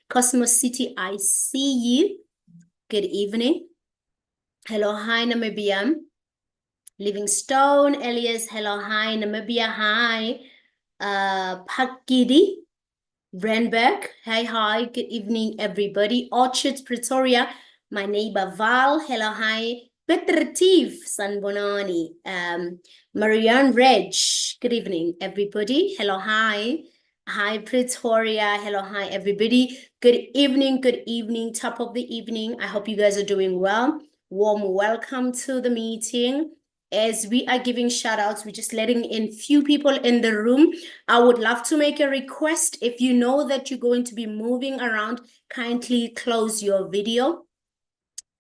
Cosmos City, I see you. Good evening. Hello, hi, Namibia. Livingstone, Elias, hello, hi, Namibia, hi. Pakidi, Renberg, hi, good evening, everybody. Orchard, Pretoria, my neighbor Val, hello, hi. Petrativ, Sanbonani, Marianne Reg, good evening, everybody. Hello, hi. Hi, Pretoria. Hello, hi, everybody. Good evening, top of the evening. I hope you guys are doing well. Warm welcome to the meeting. As we are giving shout outs, we're just letting in few people in the room. I would love to make a request. If you know that you're going to be moving around, kindly close your video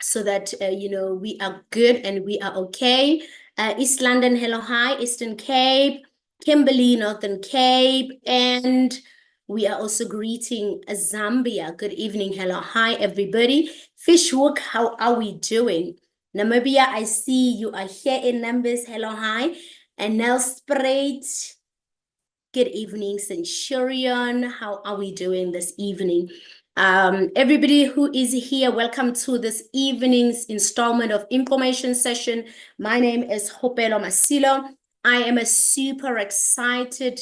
so that, we are good and we are okay. East London, hello, hi. Eastern Cape, Kimberley, Northern Cape, and we are also greeting Zambia. Good evening, hello, hi, everybody. Fishhook, how are we doing? Namibia, I see you are here in numbers. Hello, hi. And Nelspruit, good evening, Centurion. How are we doing this evening? Everybody who is here, welcome to this evening's installment of information session. My name is Kgopelo Masilo. I am a super excited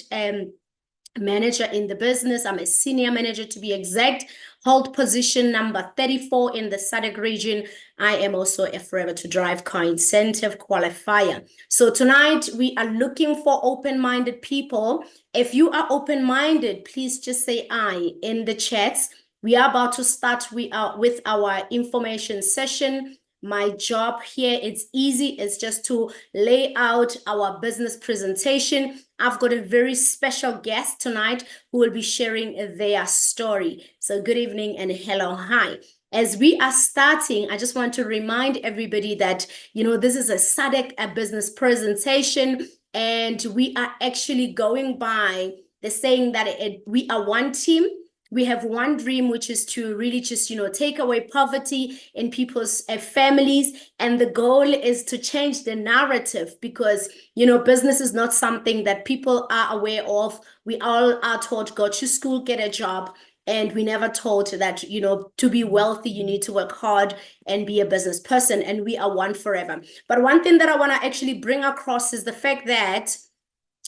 manager in the business. I'm a senior manager to be exact, hold position number 34 in the SADC region. I am also a Forever to Drive car incentive qualifier. So tonight we are looking for open-minded people. If you are open-minded, please just say aye in the chats. We are about to start with our information session. My job here, it's easy. It's just to lay out our business presentation. I've got a very special guest tonight who will be sharing their story. So good evening and hello, hi. As we are starting, I just want to remind everybody that, this is a SADC business presentation, and we are actually going by the saying that we are one team. We have one dream, which is to really just, take away poverty in people's families. And the goal is to change the narrative because, business is not something that people are aware of. We all are taught, go to school, get a job. And we never taught that, to be wealthy, you need to work hard and be a business person. And we are one forever. But one thing that I want to actually bring across is the fact that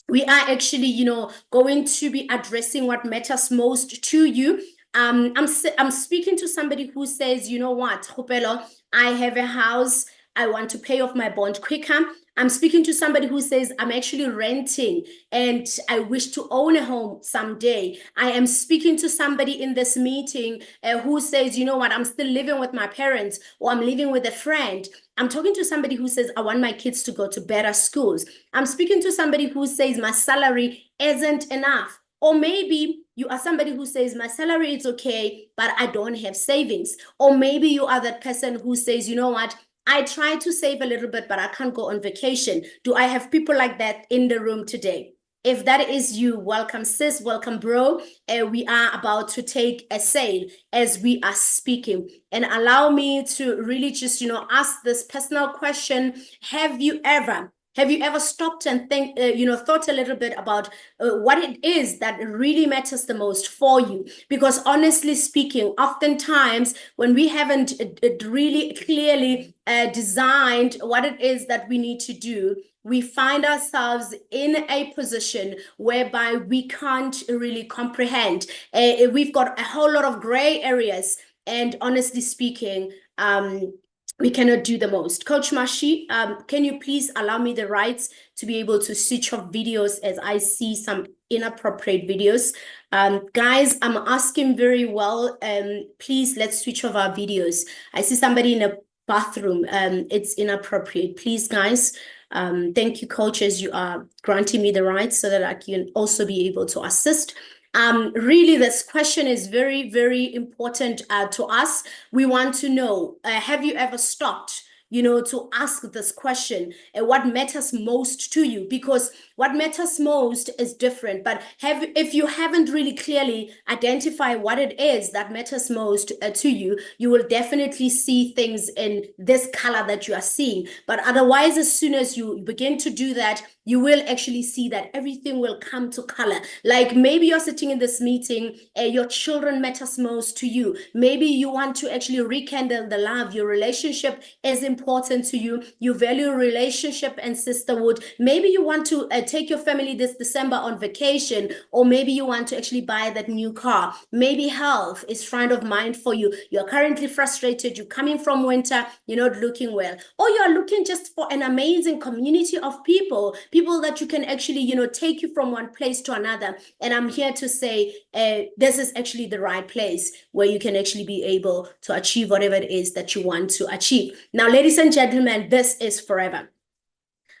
we are actually, going to be addressing what matters most to you. I'm speaking to somebody who says, you know what, Kgopelo, I have a house. I want to pay off my bond quicker. I'm speaking to somebody who says, I'm actually renting and I wish to own a home someday. I am speaking to somebody in this meeting who says, you know what, I'm still living with my parents or I'm living with a friend. I'm talking to somebody who says, I want my kids to go to better schools. I'm speaking to somebody who says, my salary isn't enough. Or maybe you are somebody who says, my salary is okay, but I don't have savings. Or maybe you are that person who says, you know what, I try to save a little bit, but I can't go on vacation. Do I have people like that in the room today? If that is you, welcome sis, welcome bro. We are about to take a sail as we are speaking. And allow me to really just, ask this personal question. Have you ever stopped and thought a little bit about what it is that really matters the most for you? Because honestly speaking, oftentimes when we haven't really clearly designed what it is that we need to do, we find ourselves in a position whereby we can't really comprehend. We've got a whole lot of gray areas, and honestly speaking, we cannot do the most. Coach Mashii, can you please allow me the rights to be able to switch off videos as I see some inappropriate videos? Guys, I'm asking very well, please let's switch off our videos. I see somebody in a bathroom, it's inappropriate. Please, guys, thank you, coach, as you are granting me the rights so that I can also be able to assist. Really, this question is very, very important to us. We want to know, have you ever stopped, to ask this question, what matters most to you, because what matters most is different. But if you haven't really clearly identified what it is that matters most to you, you will definitely see things in this color that you are seeing. But otherwise, as soon as you begin to do that, you will actually see that everything will come to color. Like maybe you're sitting in this meeting, your children matters most to you. Maybe you want to actually rekindle the love. Your relationship is important to you. You value relationship and sisterhood. Maybe you want to take your family this December on vacation, or maybe you want to actually buy that new car. Maybe health is front of mind for you. You're currently frustrated. You're coming from winter. You're not looking well, or you're looking just for an amazing community of people that you can actually, take you from one place to another. And I'm here to say this is actually the right place where you can actually be able to achieve whatever it is that you want to achieve. Now, ladies and gentlemen, this is forever.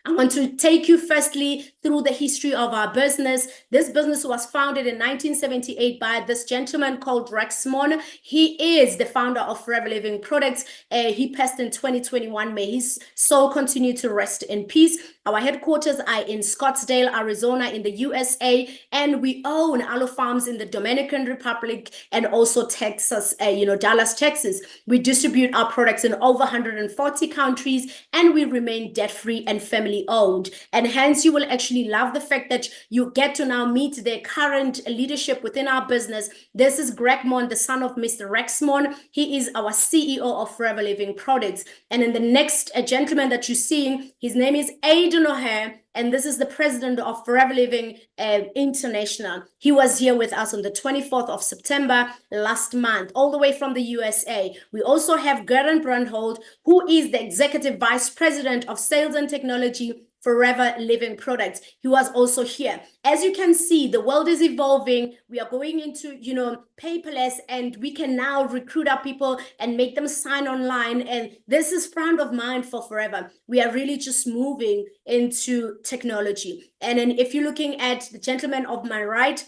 I want to take you firstly through the history of our business. This business was founded in 1978 by this gentleman called Rakgoale. He is the founder of Forever Living Products. He passed in 2021. May his soul continue to rest in peace. Our headquarters are in Scottsdale, Arizona in the USA, and we own aloe farms in the Dominican Republic and also Texas, Dallas, Texas. We distribute our products in over 140 countries, and we remain debt-free and family-owned. And hence, you will actually love the fact that you get to now meet the current leadership within our business. This is Greg Mon, the son of Mr. Rex Mon. He is our CEO of Forever Living Products. And in the next gentleman that you're seeing, his name is Aidan O'Hare, and this is the president of Forever Living International. He was here with us on the 24th of September last month, all the way from the USA. We also have Gordon Brandhold, who is the executive vice president of sales and technology, Forever Living Products. He was also here. As you can see, the world is evolving. We are going into, paperless, and we can now recruit our people and make them sign online. And this is front of mind for Forever. We are really just moving into technology. And then if you're looking at the gentleman of my right,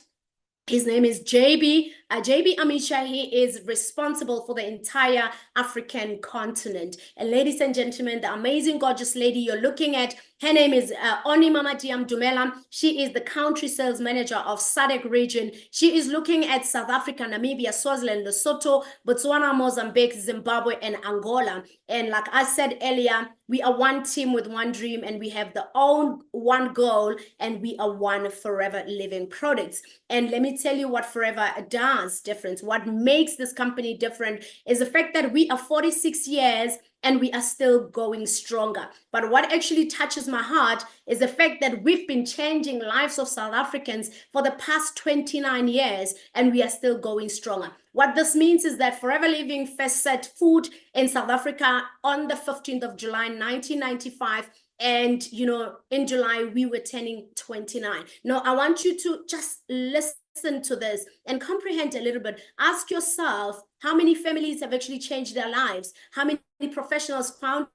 his name is JB. JB Amisha, he is responsible for the entire African continent. And ladies and gentlemen, the amazing, gorgeous lady you're looking at, her name is Oni Mama Diam Dumela. She is the country sales manager of SADC region. She is looking at South Africa, Namibia, Swaziland, Lesotho, Botswana, Mozambique, Zimbabwe, and Angola. And like I said earlier, we are one team with one dream, and we have the own one goal, and we are one Forever Living Products. And let me tell you what Forever does different. What makes this company different is the fact that we are 46 years and we are still going stronger. But what actually touches my heart is the fact that we've been changing lives of South Africans for the past 29 years, and we are still going stronger. What this means is that Forever Living first set foot in South Africa on the 15th of July, 1995. And, in July, we were turning 29. Now, I want you to just listen to this and comprehend a little bit. Ask yourself, how many families have actually changed their lives? How many professionals found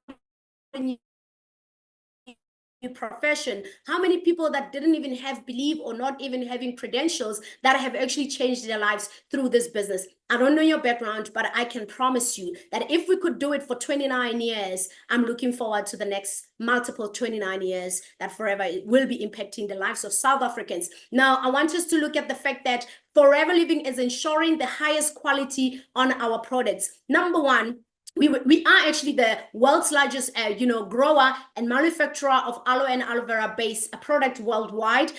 a new profession? How many people that didn't even have belief or not even having credentials that have actually changed their lives through this business? I don't know your background, but I can promise you that if we could do it for 29 years, I'm looking forward to the next multiple 29 years that Forever will be impacting the lives of South Africans. Now, I want us to look at the fact that Forever Living is ensuring the highest quality on our products. Number one, we are actually the world's largest, grower and manufacturer of aloe and aloe vera based product worldwide.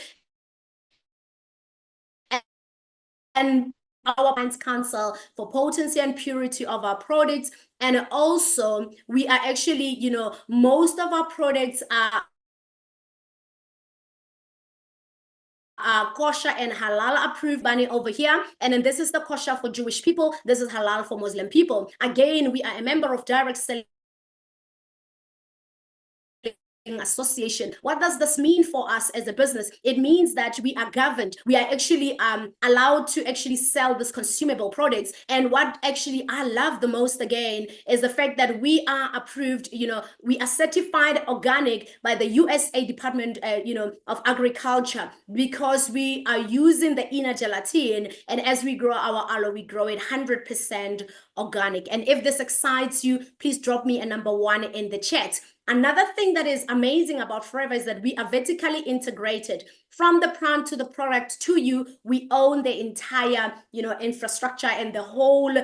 And our clients counsel for potency and purity of our products. And also, we are actually, most of our products are kosher and halal approved bunny over here. And then this is the kosher for Jewish people. This is halal for Muslim people. Again, we are a member of direct selling association. What does this mean for us as a business? It means that we are governed. We are actually allowed to actually sell this consumable products. And what actually I love the most again is the fact that we are approved, we are certified organic by the USA Department, of Agriculture, because we are using the inner gelatin. And as we grow our aloe, we grow it 100% organic. And if this excites you, please drop me a number 1 in the chat. Another thing that is amazing about Forever is that we are vertically integrated. From the plant to the product to you, we own the entire, infrastructure and the whole,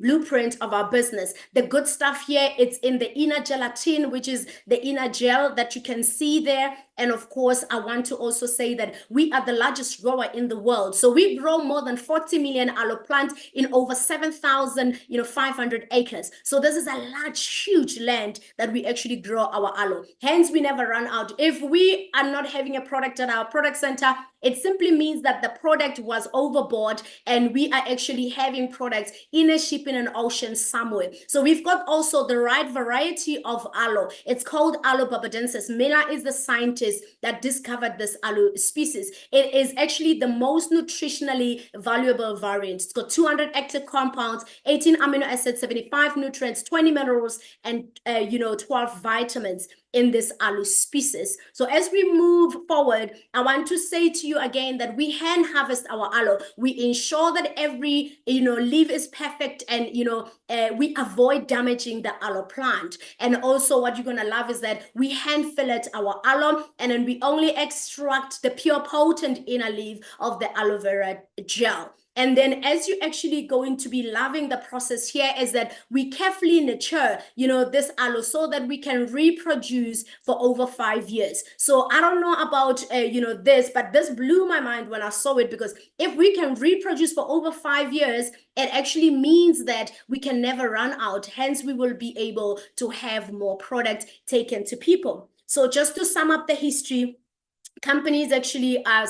blueprint of our business. The good stuff here, it's in the inner gelatin, which is the inner gel that you can see there. And of course, I want to also say that we are the largest grower in the world. So we grow more than 40 million aloe plants in over 7,500 acres. So this is a large, huge land that we actually grow our aloe. Hence, we never run out. If we are not having a product at our product center, it simply means that the product was overboard and we are actually having products in a ship in an ocean somewhere. So we've got also the right variety of aloe. It's called Aloe barbadensis. Miller is the scientist that discovered this aloe species. It is actually the most nutritionally valuable variant. It's got 200 active compounds, 18 amino acids, 75 nutrients, 20 minerals, and 12 vitamins in this aloe species. So as we move forward, I want to say to you again that we hand harvest our aloe. We ensure that every leaf is perfect, and we avoid damaging the aloe plant. And also what you're gonna love is that we hand fillet our aloe, and then we only extract the pure potent inner leaf of the aloe vera gel. And then as you actually going to be loving the process here is that we carefully nurture, this aloe so that we can reproduce for over 5 years. So I don't know about, this, but this blew my mind when I saw it, because if we can reproduce for over 5 years, it actually means that we can never run out. Hence, we will be able to have more product taken to people. So just to sum up the history, companies actually are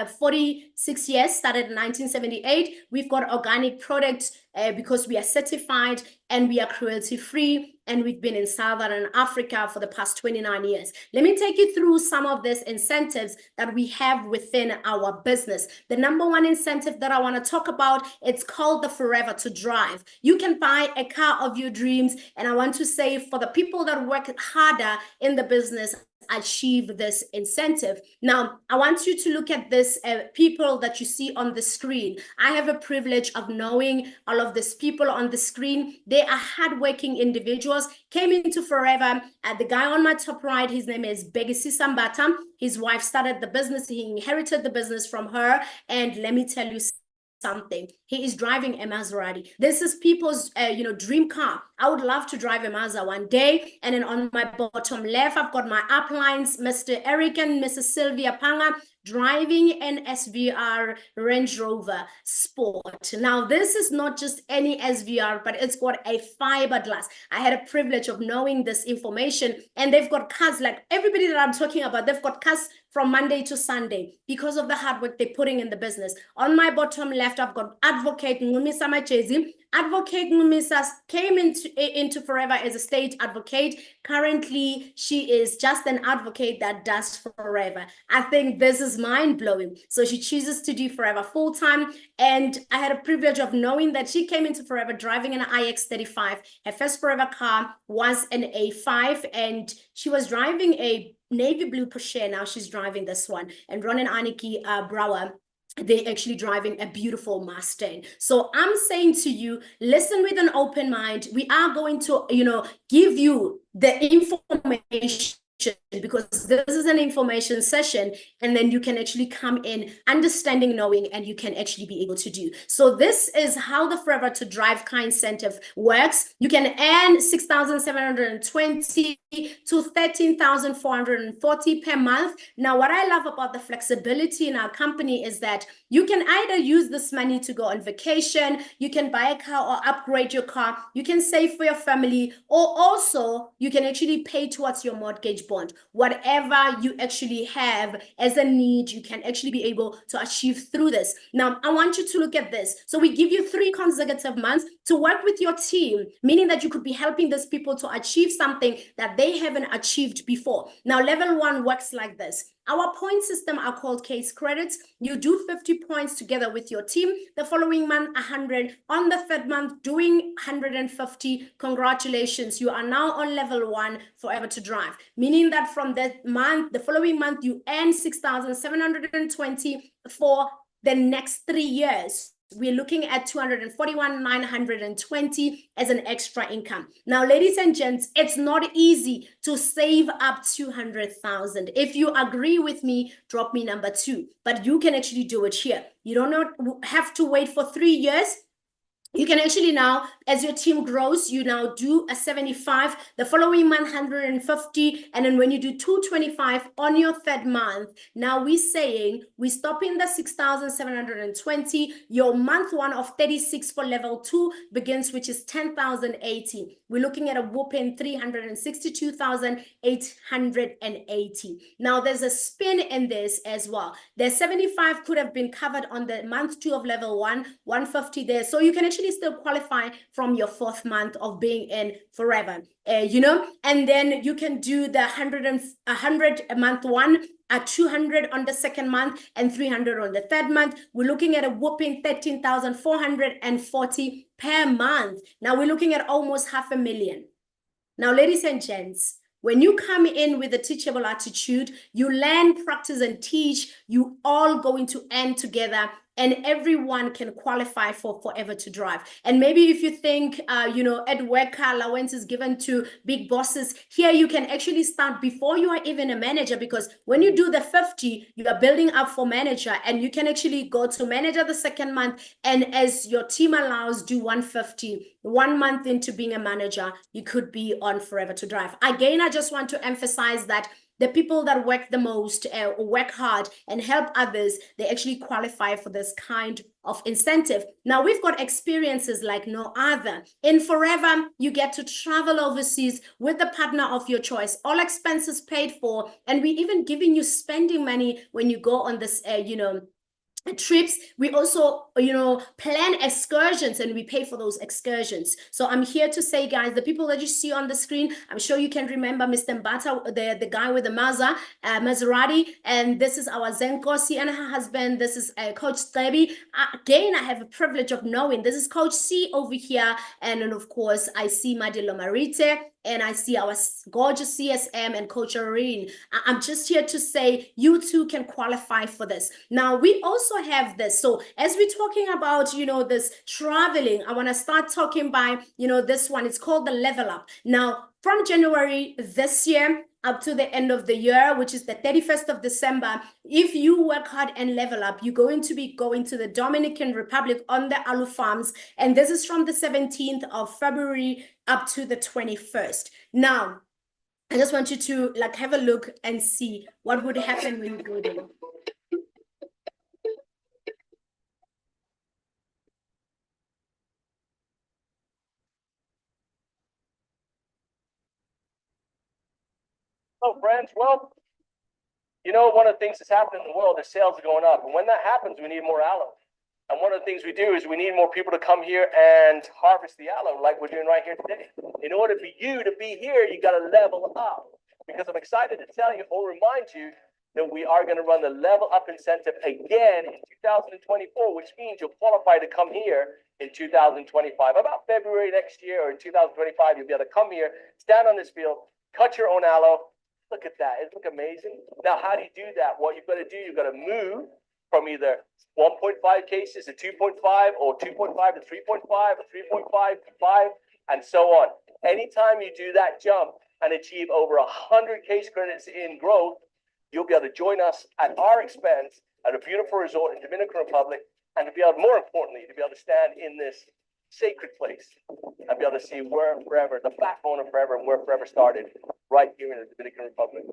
46 years, started in 1978. We've got organic products because we are certified and we are cruelty free, and we've been in Southern Africa for the past 29 years. Let me take you through some of these incentives that we have within our business. The number 1 incentive that I want to talk about, it's called the Forever to Drive. You can buy a car of your dreams, and I want to say for the people that work harder in the business, achieve this incentive. Now, I want you to look at this people that you see on the screen. I have a privilege of knowing all of these people on the screen. They are hardworking individuals, came into Forever. The guy on my top right, his name is Begisi Sambata. His wife started the business. He inherited the business from her. And let me tell you something. He is driving a Maserati. This is people's, dream car. I would love to drive a Mazda one day. And then on my bottom left, I've got my uplines, Mr. Eric and Mrs. Sylvia Panga, driving an SVR Range Rover Sport. Now, this is not just any SVR, but it's got a fiberglass. I had a privilege of knowing this information, and they've got cars like everybody that I'm talking about. They've got cars from Monday to Sunday because of the hard work they're putting in the business. On my bottom left, I've got Advocate Ngumisa Machezi. Advocate Ngumisa came into Forever as a state advocate. Currently, she is just an advocate that does Forever. I think this is mind-blowing. So she chooses to do Forever full-time. And I had a privilege of knowing that she came into Forever driving an iX35. Her first Forever car was an A5, and she was driving a navy blue Porsche. Now she's driving this one. And Ron and Aniki Brower, they're actually driving a beautiful Mustang. So I'm saying to you, listen with an open mind. We are going to, give you the information, because this is an information session, and then you can actually come in understanding, knowing, and you can actually be able to do. So this is how the Forever to Drive car incentive works. You can earn 6,720 to 13,440 per month. Now, what I love about the flexibility in our company is that you can either use this money to go on vacation, you can buy a car or upgrade your car, you can save for your family, or also you can actually pay towards your mortgage bond. Whatever you actually have as a need, you can actually be able to achieve through this. Now, I want you to look at this. So we give you 3 consecutive months to work with your team, meaning that you could be helping these people to achieve something that they haven't achieved before. Now, level 1 works like this. Our point system are called case credits. You do 50 points together with your team. The following month, 100. On the third month, doing 150. Congratulations, you are now on level 1, Forever to Drive. Meaning that from that month, the following month, you earn 6,720 for the next 3 years. We're looking at 241,920 as an extra income. Now, ladies and gents, it's not easy to save up 200,000. If you agree with me, drop me number 2. But you can actually do it here. You don't have to wait for 3 years. You can actually now, as your team grows, you now do a 75, the following month, 150. And then when you do 225 on your third month, now we're saying we stop in the 6,720. Your month 1 of 36 for level 2 begins, which is 10,080. We're looking at a whooping 362,880. Now there's a spin in this as well. The 75 could have been covered on the month 2 of level 1, 150 there. So you can actually still qualify from your 4th month of being in forever, and then you can do the 100 month 1 at 200 on the 2nd month and 300 on the 3rd month. We're looking at a whooping 13,440 per month. Now we're looking at almost 500,000. Now, ladies and gents, when you come in with a teachable attitude, you learn, practice, and teach, you all going to end together, and everyone can qualify for Forever to Drive. And maybe if you think, at work, allowance is given to big bosses, here you can actually start before you are even a manager, because when you do the 50, you are building up for manager, and you can actually go to manager the 2nd month, and as your team allows, do 150. 1 month into being a manager, you could be on Forever to Drive. Again, I just want to emphasize that the people that work the most, work hard and help others, they actually qualify for this kind of incentive. Now, we've got experiences like no other. In Forever, you get to travel overseas with the partner of your choice, all expenses paid for, and we even giving you spending money when you go on this, trips. We also plan excursions, and we pay for those excursions. So I'm here to say, guys, the people that you see on the screen, I'm sure you can remember Mr. Mbata, the guy with the Maserati, and this is our Zenkosi and her husband. This is Coach Stebi. Again, I have a privilege of knowing this is Coach C over here, and then of course I see Madilo Marite, and I see our gorgeous CSM and Coach Irene. I'm just here to say you too can qualify for this. Now, we also have this. So as we're talking about, this traveling, I want to start talking by, this one. It's called the Level Up. Now, from January this year up to the end of the year, which is the 31st of December, if you work hard and level up, you're going to be going to the Dominican Republic on the Alu Farms. And this is from the 17th of February up to the 21st. Now, I just want you to have a look and see what would happen when you go there. Hello, friends. Well, one of the things that's happening in the world is sales are going up. And when that happens, we need more aloe. And one of the things we do is we need more people to come here and harvest the aloe like we're doing right here today. In order for you to be here, you got to level up. Because I'm excited to tell you or remind you that we are going to run the level up incentive again in 2024, which means you'll qualify to come here in 2025. About February next year or in 2025, you'll be able to come here, stand on this field, cut your own aloe. Look at that. It looks amazing. Now, how do you do that? What you've got to do, you've got to move from either 1.5 cases to 2.5 or 2.5 to 3.5 or 3.5 to 5 and so on. Anytime you do that jump and achieve over 100 case credits in growth, you'll be able to join us at our expense at a beautiful resort in Dominican Republic, and to be able, more importantly, to be able to stand in this sacred place and be able to see where Forever, the backbone of Forever, and where Forever started, right here in the Dominican Republic.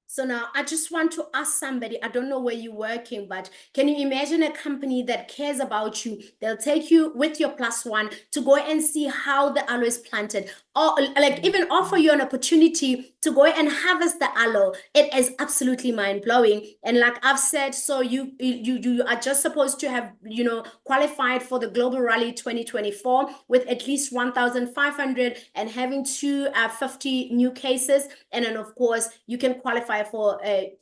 So now I just want to ask somebody, I don't know where you're working, but can you imagine a company that cares about you? They'll take you with your +1 to go and see how the aloe is planted. or like even offer you an opportunity to go and harvest the aloe. It is absolutely mind-blowing. And like I've said, so you are just supposed to have, you know, qualified for the Global Rally 2024 with at least 1,500 and having 250 new cases. And then of course you can qualify for a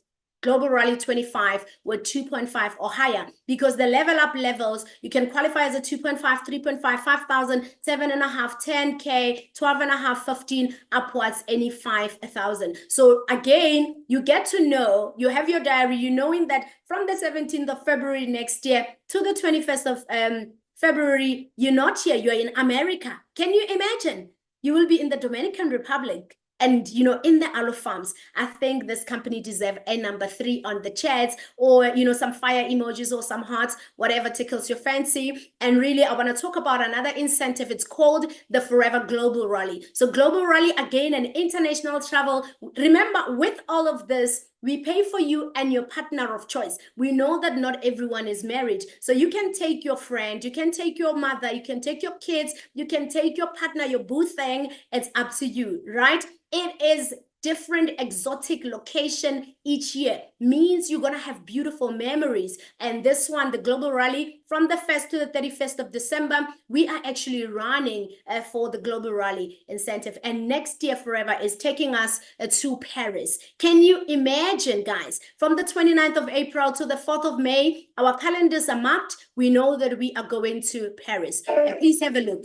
Global Rally 25 with 2.5 or higher, because the level up levels, you can qualify as a 2.5, 3.5, 5,000, 7.5, 10K, 12.5, 15, upwards, any 5,000. So again, you get to know, you have your diary, you knowing that from the 17th of February next year to the 21st of February, you're not here, you're in America. Can you imagine? You will be in the Dominican Republic. And, you know, in the aloe farms. I think this company deserve a number 3 on the chats, or, you know, some fire emojis or some hearts, whatever tickles your fancy. And really, I want to talk about another incentive. It's called the Forever Global Rally. So Global Rally, again, an international travel. Remember, with all of this, we pay for you and your partner of choice. We know that not everyone is married. So you can take your friend, you can take your mother, you can take your kids, you can take your partner, your boo thing. It's up to you, right? It is different exotic location each year, means you're gonna have beautiful memories. And this one, the Global Rally, from the 1st to the 31st of December, we are actually running for the Global Rally incentive. And next year Forever is taking us to Paris. Can you imagine, guys? From the 29th of April to the 4th of May, our calendars are marked. We know that we are going to Paris. Please have a look.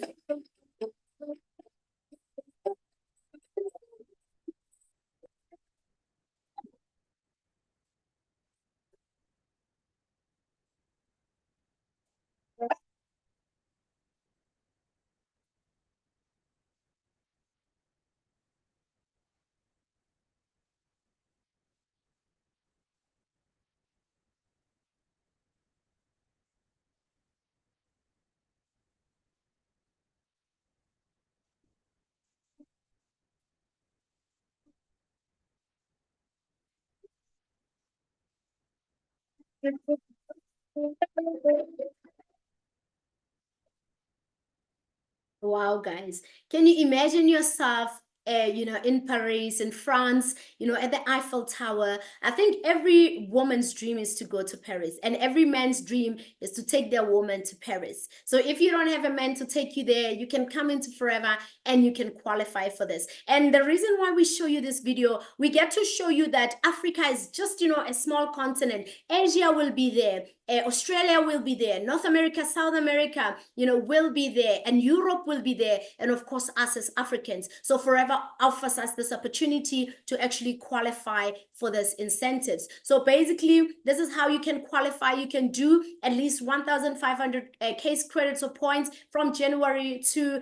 Wow, guys. Can you imagine yourself, you know, in Paris, in France, you know, at the Eiffel Tower? I think every woman's dream is to go to Paris, and every man's dream is to take their woman to Paris. So if you don't have a man to take you there, you can come into Forever and you can qualify for this. And the reason why we show you this video, we get to show you that Africa is just, you know, a small continent. Asia will be there. Australia will be there, North America, South America, you know, will be there, and Europe will be there, and of course us as Africans. So Forever offers us this opportunity to actually qualify for this incentives. So basically, this is how you can qualify. You can do at least 1,500 case credits or points from January to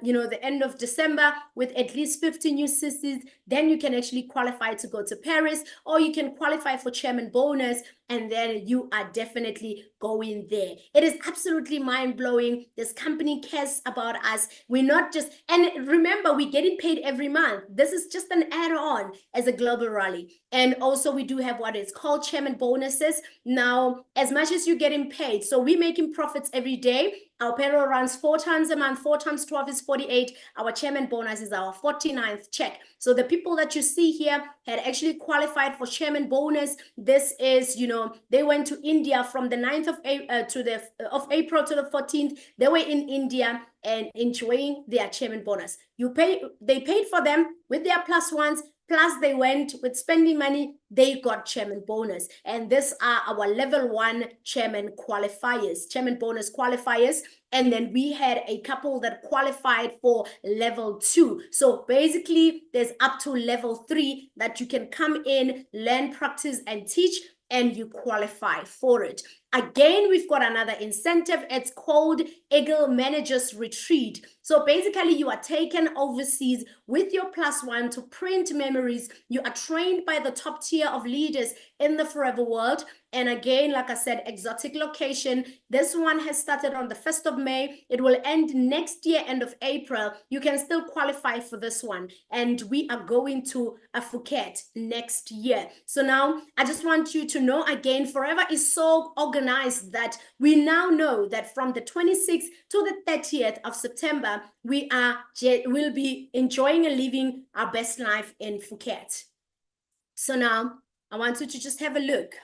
you know, the end of December, with at least 50 new cities. Then you can actually qualify to go to Paris, or you can qualify for chairman bonus, and then you are definitely going there. It is absolutely mind-blowing. This company cares about us. We're not just, and remember, we're getting paid every month. This is just an add-on as a Global Rally. And also we do have what is called chairman bonuses. Now, as much as you're getting paid, so we're making profits every day. Our payroll runs 4 times a month. 4 times 12 is 48. Our chairman bonus is our 49th check. So the people that you see here had actually qualified for chairman bonus. This is, you know, they went to India from the 9th of April to the 14th. They were in India and enjoying their chairman bonus. They paid for them with their plus ones. Plus, they went with spending money, they got chairman bonus. And these are our level 1 chairman qualifiers, chairman bonus qualifiers. And then we had a couple that qualified for level 2. So basically, there's up to level 3 that you can come in, learn, practice, and teach, and you qualify for it. Again, we've got another incentive. It's called Eagle Managers Retreat. So basically, you are taken overseas with your plus one to print memories. You are trained by the top tier of leaders in the Forever world. And again, like I said, exotic location. This one has started on the 1st of May. It will end next year, end of April. You can still qualify for this one. And we are going to Phuket next year. So now I just want you to know, again, Forever is so organized nice that we now know that from the 26th to the 30th of September, will be enjoying and living our best life in Phuket. So now I want you to just have a look.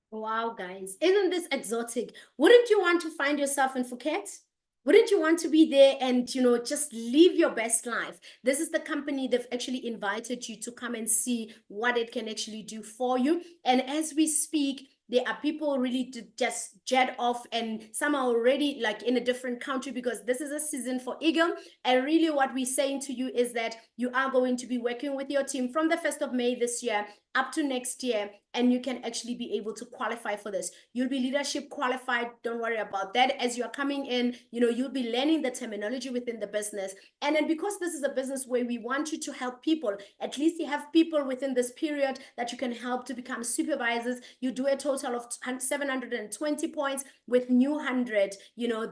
Wow, guys, isn't this exotic? Wouldn't you want to find yourself in Phuket? Wouldn't you want to be there and, just live your best life? This is the company they've actually invited you to come and see what it can actually do for you. And as we speak, there are people really to just jet off, and some are already like in a different country because this is a season for Eagle. And really what we're saying to you is that you are going to be working with your team from the 1st of May this year up to next year, and you can actually be able to qualify for this. You'll be leadership qualified. Don't worry about that. As you're coming in, you'll be learning the terminology within the business. And then because this is a business where we want you to help people, at least you have people within this period that you can help to become supervisors. You do a total of 720 points with new 100,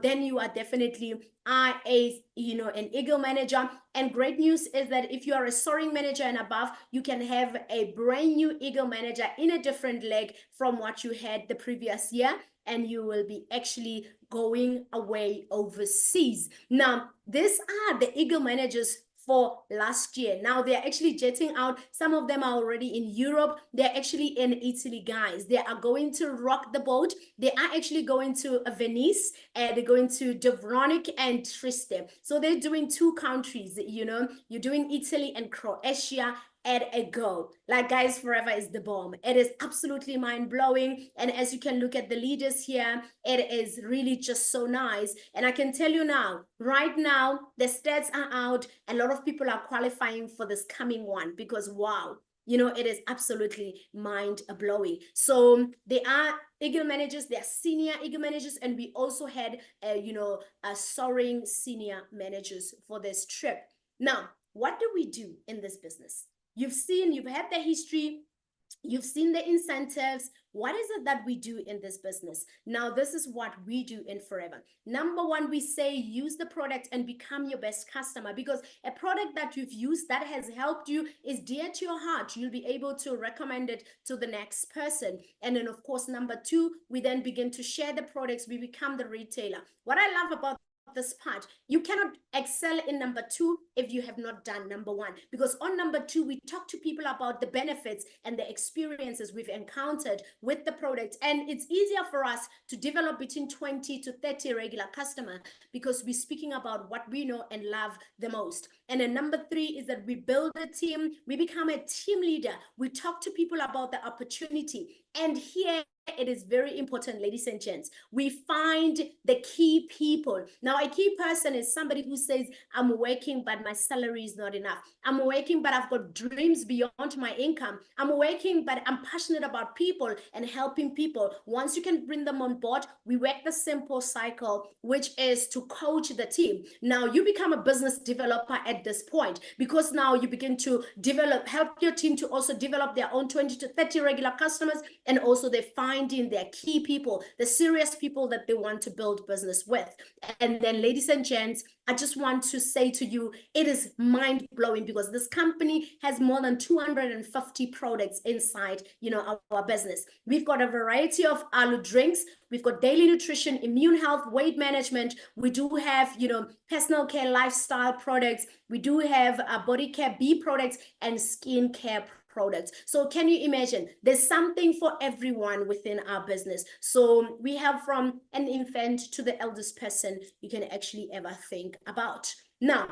then you are definitely an Eagle manager. And great news is that if you are a soaring manager and above, you can have a brand new Eagle manager in a different leg from what you had the previous year, and you will be actually going away overseas. Now, these are the Eagle managers for last year. Now they're actually jetting out. Some of them are already in Europe. They're actually in Italy, guys. They are going to rock the boat. They are actually going to Venice, and they're going to Dubrovnik and Trieste. So they're doing 2 countries, you're doing Italy and Croatia at a go. Like, guys, forever is the bomb. It is absolutely mind-blowing. And as you can look at the leaders here, it is really just so nice. And I can tell you now, right now, the stats are out. A lot of people are qualifying for this coming one because, wow, it is absolutely mind-blowing. So they are Eagle managers, they are senior Eagle managers, and we also had, soaring senior managers for this trip. Now, what do we do in this business? You've had the history, you've seen the incentives. What is it that we do in this business? Now, this is what we do in Forever. Number one, we say use the product and become your best customer, because a product that you've used that has helped you is dear to your heart. You'll be able to recommend it to the next person. And then, of course, number two, we then begin to share the products. We become the retailer. What I love about this part, you cannot excel in number two if you have not done number one, because on number two we talk to people about the benefits and the experiences we've encountered with the product, and it's easier for us to develop between 20 to 30 regular customers because we're speaking about what we know and love the most. And then number three is that we build a team, we become a team leader, we talk to people about the opportunity. And here it is very important, ladies and gents, we find the key people. Now, a key person is somebody who says, I'm working, but my salary is not enough. I'm working, but I've got dreams beyond my income. I'm working, but I'm passionate about people and helping people. Once you can bring them on board, we work the simple cycle, which is to coach the team. Now, you become a business developer at this point, because now you begin to help your team to also develop their own 20 to 30 regular customers, and also they finding their key people, the serious people that they want to build business with. And then, ladies and gents, I just want to say to you, it is mind-blowing because this company has more than 250 products inside, our business. We've got a variety of alu drinks. We've got daily nutrition, immune health, weight management. We do have, personal care, lifestyle products. We do have body care, B products, and skin care products. So can you imagine? There's something for everyone within our business. So we have from an infant to the eldest person you can actually ever think about. Now,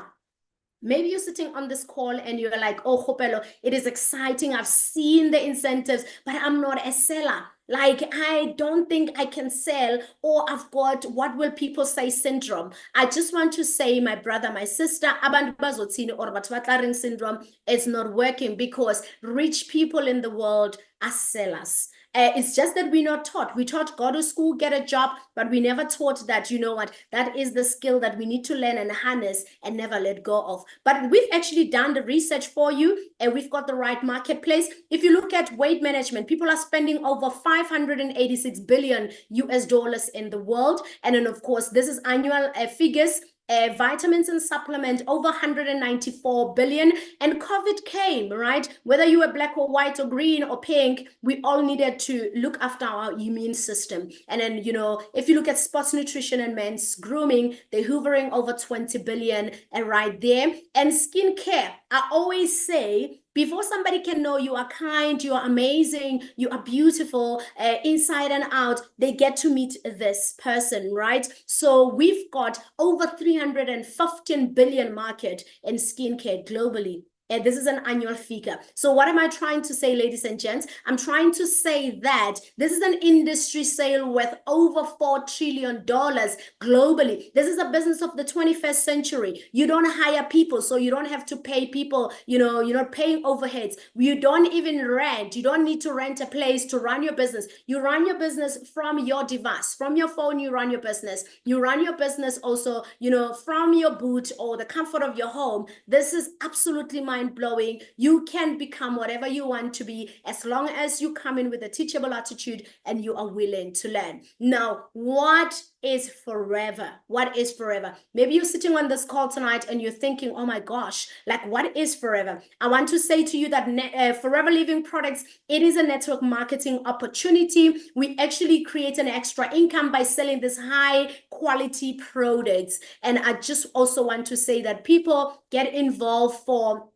maybe you're sitting on this call and you're like, oh, Kgopelo, it is exciting. I've seen the incentives, but I'm not a seller. Like, I don't think I can sell, or I've got what will people say syndrome. I just want to say, my brother, my sister, abantu bazothini or batho ba tla reng syndrome is not working, because rich people in the world are sellers. It's just that we're not taught. We taught go to school, get a job, but we never taught that, you know what, that is the skill that we need to learn and harness and never let go of. But we've actually done the research for you, and we've got the right marketplace. If you look at weight management, people are spending over 586 billion US dollars in the world. And then, of course, this is annual figures. Vitamins and supplement over 194 billion, and COVID came, right? Whether you were black or white or green or pink, we all needed to look after our immune system. And then, you know, if you look at sports nutrition and men's grooming, they're hovering over 20 billion and right there. And skincare, I always say, before somebody can know you are kind, you are amazing, you are beautiful, inside and out, they get to meet this person, right? So we've got over 315 billion market in skincare globally. And this is an annual figure. So what am I trying to say, ladies and gents? I'm trying to say that this is an industry sale worth over $4 trillion globally. This is a business of the 21st century. You don't hire people, so you don't have to pay people, you know, you're not paying overheads. You don't even rent. You don't need to rent a place to run your business. You run your business from your device. From your phone, you run your business. You run your business also, you know, from your boot or the comfort of your home. This is absolutely mind-blowing. You can become whatever you want to be as long as you come in with a teachable attitude and you are willing to learn. Now, what is forever? What is forever? Maybe you're sitting on this call tonight and you're thinking, oh my gosh, like what is forever? I want to say to you that Forever Living Products, it is a network marketing opportunity. We actually create an extra income by selling this high quality products. And I just also want to say that people get involved for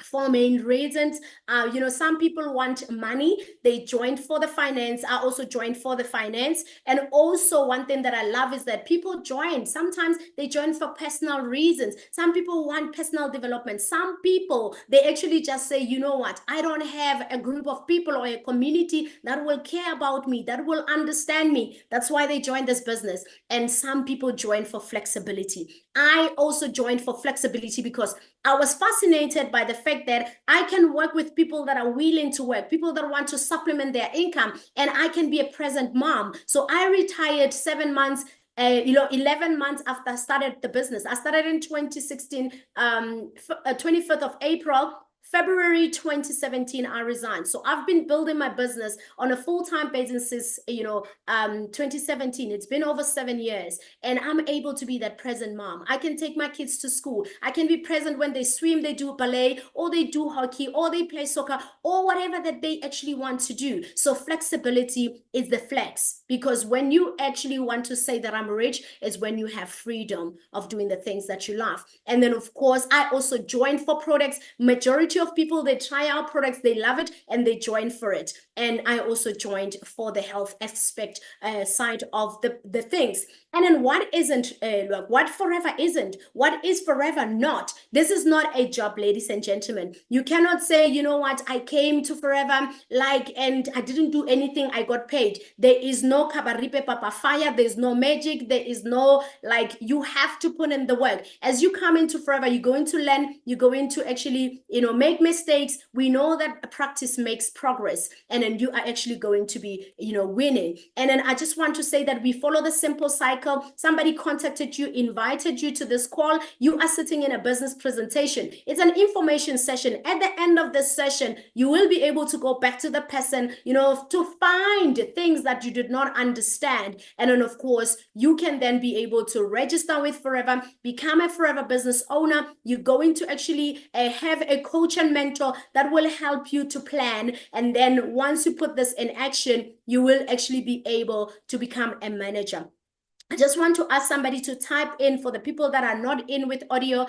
four main reasons. You know, some people want money, they joined for the finance. I also joined for the finance. And also one thing that I love is that people join. Sometimes they join for personal reasons. Some people want personal development. Some people, they actually just say, you know what, I don't have a group of people or a community that will care about me, that will understand me. That's why they join this business. And some people join for flexibility. I also joined for flexibility because I was fascinated by the fact that I can work with people that are willing to work, people that want to supplement their income, and I can be a present mom. So I retired 7 months 11 months after I started the business. I started in 2016, 25th of April. February 2017, I resigned. So I've been building my business on a full-time basis since, 2017. It's been over 7 years, and I'm able to be that present mom. I can take my kids to school. I can be present when they swim, they do ballet, or they do hockey, or they play soccer, or whatever that they actually want to do. So flexibility is the flex, because when you actually want to say that I'm rich, is when you have freedom of doing the things that you love. And then, of course, I also joined for products. Majority of people, they try our products, they love it, and they join for it. And I also joined for the health aspect side of the things. And then what isn't, what forever isn't, what is forever not? This is not a job, ladies and gentlemen. You cannot say, you know what, I came to forever, and I didn't do anything, I got paid. There is no kabaripe papa fire, there's no magic, there is no, you have to put in the work. As you come into forever, you're going to learn, you're going to actually, make mistakes. We know that practice makes progress, and then you are actually going to be, winning. And then I just want to say that we follow the simple cycle. Somebody contacted you, invited you to this call. You are sitting in a business presentation. It's an information session. At the end of this session, you will be able to go back to the person, to find things that you did not understand. And then, of course, you can then be able to register with Forever, become a Forever business owner. You're going to actually have a coach and mentor that will help you to plan. And then once you put this in action, you will actually be able to become a manager. I just want to ask somebody to type in for the people that are not in with audio,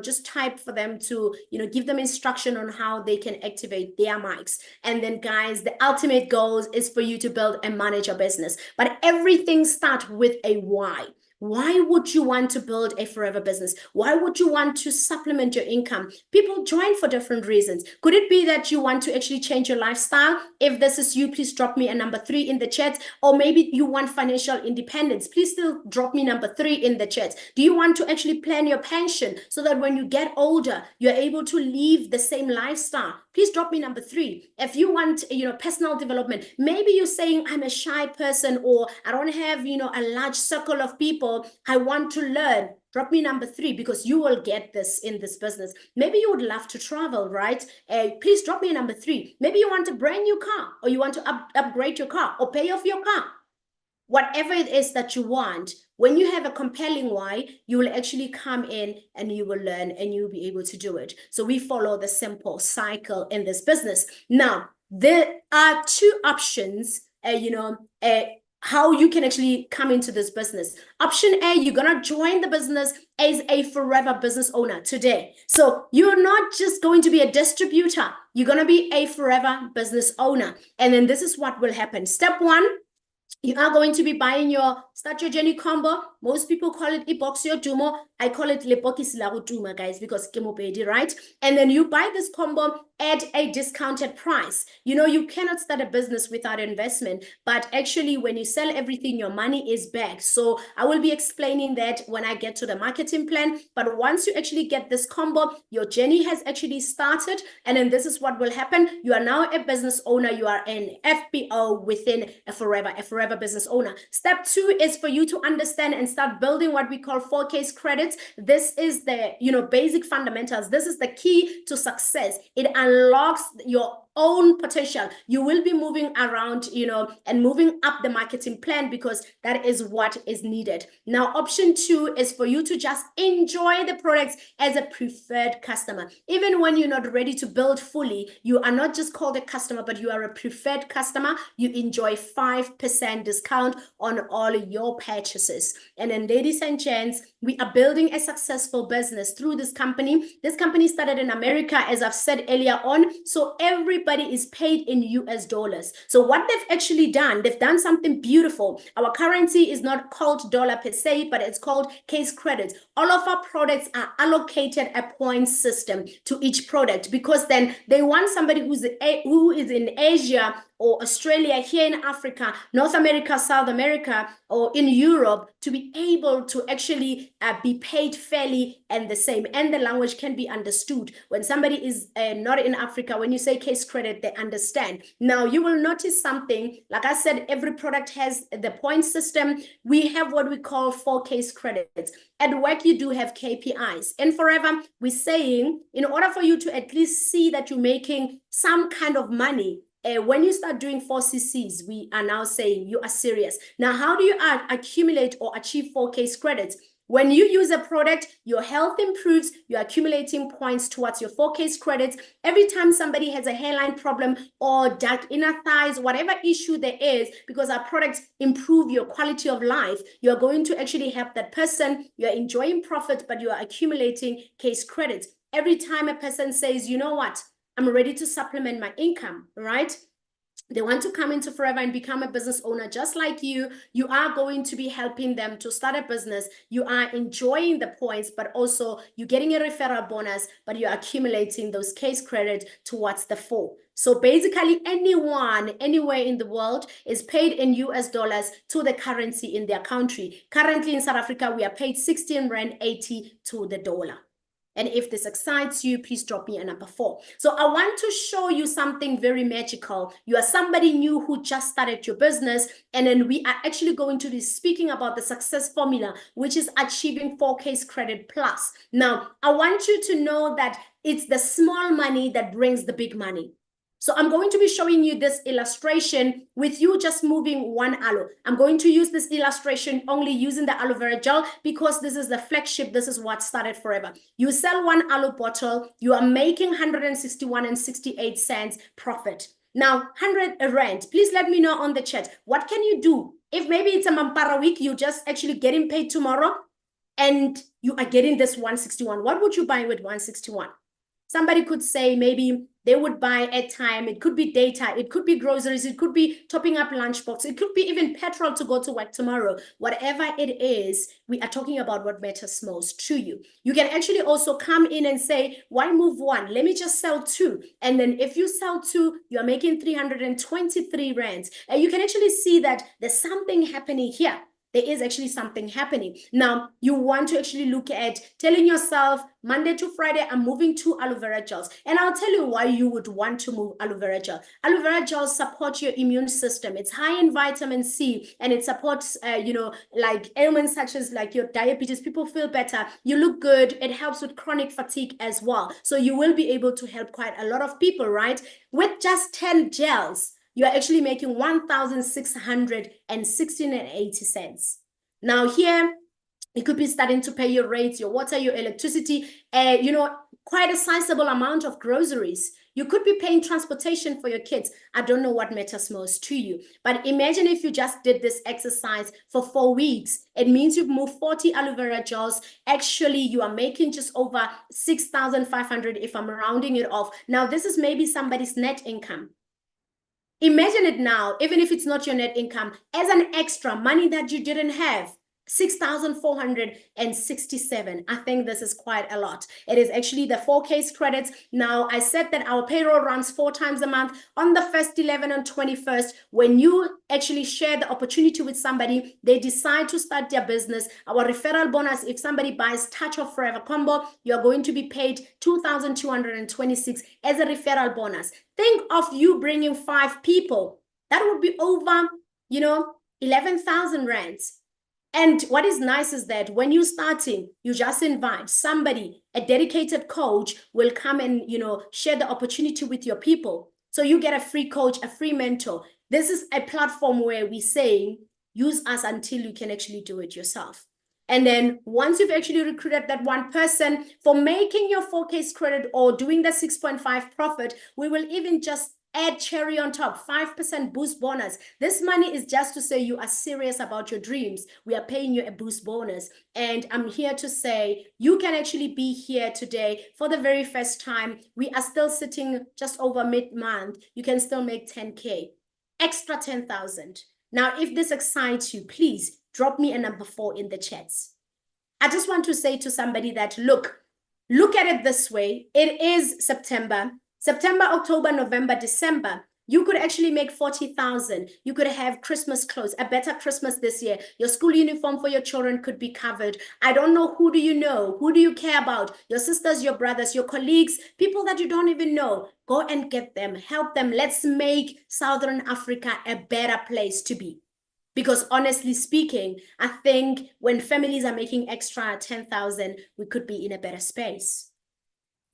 just type for them to, give them instruction on how they can activate their mics. And then guys, the ultimate goal is for you to build and manage your business. But everything starts with a why. Why would you want to build a forever business? Why would you want to supplement your income? People join for different reasons. Could it be that you want to actually change your lifestyle? If this is you, please drop me a number 3 in the chat. Or maybe you want financial independence. Please still drop me number 3 in the chat. Do you want to actually plan your pension so that when you get older, you're able to live the same lifestyle? Please drop me number 3. If you want, personal development, maybe you're saying I'm a shy person, or I don't have, a large circle of people. I want to learn. Drop me number 3, because you will get this in this business. Maybe you would love to travel, right? Please drop me a number 3. Maybe you want a brand new car, or you want to upgrade your car, or pay off your car. Whatever it is that you want, when you have a compelling why, you will actually come in and you will learn and you'll be able to do it. So we follow the simple cycle in this business. Now, there are 2 options, how you can actually come into this business. Option A, you're going to join the business as a forever business owner today. So you're not just going to be a distributor. You're going to be a forever business owner. And then this is what will happen. Step 1, you are going to be buying your Start Your Journey combo. Most people call it Iboxio Dumo. I call it Lepokisi la Duma, guys, because Kemopedi, right? And then you buy this combo at a discounted price. You cannot start a business without investment, but actually when you sell everything, your money is back. So I will be explaining that when I get to the marketing plan. But once you actually get this combo, your journey has actually started. And then this is what will happen. You are now a business owner. You are an FBO within a forever business owner. Step 2 is for you to understand and start building what we call 4Ks credits. This is the, basic fundamentals. This is the key to success. It unlocks your own potential. You will be moving around, and moving up the marketing plan, because that is what is needed. Now, option 2 is for you to just enjoy the products as a preferred customer. Even when you're not ready to build fully, you are not just called a customer, but you are a preferred customer. You enjoy 5% discount on all your purchases. And then, ladies and gents, we are building a successful business through this company. This company started in America, as I've said earlier on. So everybody is paid in US dollars. So what they've actually done, they've done something beautiful. Our currency is not called dollar per se, but it's called case credits. All of our products are allocated a point system to each product, because then they want somebody who is in Asia or Australia, here in Africa, North America, South America, or in Europe, to be able to actually be paid fairly and the same, and the language can be understood. When somebody is not in Africa, when you say case credit, they understand. Now, you will notice something. Like I said, every product has the point system. We have what we call 4 case credits. At work, you do have KPIs. And forever, we're saying, in order for you to at least see that you're making some kind of money, when you start doing 4 CCs, we are now saying you are serious. Now, how do you accumulate or achieve 4 case credits? When you use a product, your health improves, you're accumulating points towards your 4 case credits. Every time somebody has a hairline problem or dark inner thighs, whatever issue there is, because our products improve your quality of life, you're going to actually help that person. You're enjoying profit, but you are accumulating case credits. Every time a person says, you know what, I'm ready to supplement my income, right? They want to come into forever and become a business owner just like you. You are going to be helping them to start a business. You are enjoying the points, but also you're getting a referral bonus, but you're accumulating those case credit towards the 4. So basically, anyone, anywhere in the world is paid in US dollars to the currency in their country. Currently in South Africa, we are paid 16 Rand 80 to the dollar. And if this excites you, please drop me a number 4. So I want to show you something very magical. You are somebody new who just started your business. And then we are actually going to be speaking about the success formula, which is achieving 4 case credit plus. Now, I want you to know that it's the small money that brings the big money. So I'm going to be showing you this illustration with you just moving 1 aloe. I'm going to use this illustration only using the aloe vera gel, because this is the flagship. This is what started forever. You sell 1 aloe bottle, you are making 161 and 68 cents profit. Now, 100 rand. Please let me know on the chat. What can you do? If maybe it's a Mampara week, you just actually getting paid tomorrow and you are getting this 161. What would you buy with 161? Somebody could say maybe they would buy airtime. It could be data. It could be groceries. It could be topping up lunchbox. It could be even petrol to go to work tomorrow. Whatever it is, we are talking about what matters most to you. You can actually also come in and say, why move one? Let me just sell two. And then if you sell two, you're making 323 rands. And you can actually see that there's something happening here. There is actually something happening. Now, you want to actually look at telling yourself, Monday to Friday, I'm moving 2 aloe vera gels. And I'll tell you why you would want to move aloe vera gel. Aloe vera gels support your immune system. It's high in vitamin C, and it supports, like ailments such as like your diabetes. People feel better. You look good. It helps with chronic fatigue as well. So you will be able to help quite a lot of people, right? With just 10 gels, you're actually making 1,616.80. Now here, it could be starting to pay your rates, your water, your electricity, quite a sizable amount of groceries. You could be paying transportation for your kids. I don't know what matters most to you. But imagine if you just did this exercise for 4 weeks. It means you've moved 40 aloe vera gels. Actually, you are making just over 6,500 if I'm rounding it off. Now, this is maybe somebody's net income. Imagine it now, even if it's not your net income, as an extra money that you didn't have. 6,467. I think this is quite a lot. It is actually the 4 case credits. Now, I said that our payroll runs 4 times a month on the 1st, 11, and 21st. When you actually share the opportunity with somebody, they decide to start their business. Our referral bonus, if somebody buys Touch of Forever combo, you're going to be paid 2,226 as a referral bonus. Think of you bringing 5 people. That would be over, 11,000 rands. And what is nice is that when you're starting, you just invite somebody, a dedicated coach will come and, share the opportunity with your people. So you get a free coach, a free mentor. This is a platform where we say, use us until you can actually do it yourself. And then once you've actually recruited that one person for making your 4 case credit or doing the 6.5 profit, we will even just add cherry on top, 5% boost bonus. This money is just to say you are serious about your dreams. We are paying you a boost bonus. And I'm here to say you can actually be here today for the very first time. We are still sitting just over mid-month. You can still make 10K, extra 10,000. Now, if this excites you, please drop me a number 4 in the chats. I just want to say to somebody that, look at it this way. It is September, October, November, December. You could actually make 40,000. You could have Christmas clothes, a better Christmas this year. Your school uniform for your children could be covered. I don't know, who do you know? Who do you care about? Your sisters, your brothers, your colleagues, people that you don't even know. Go and get them, help them. Let's make Southern Africa a better place to be. Because honestly speaking, I think when families are making extra 10,000, we could be in a better space.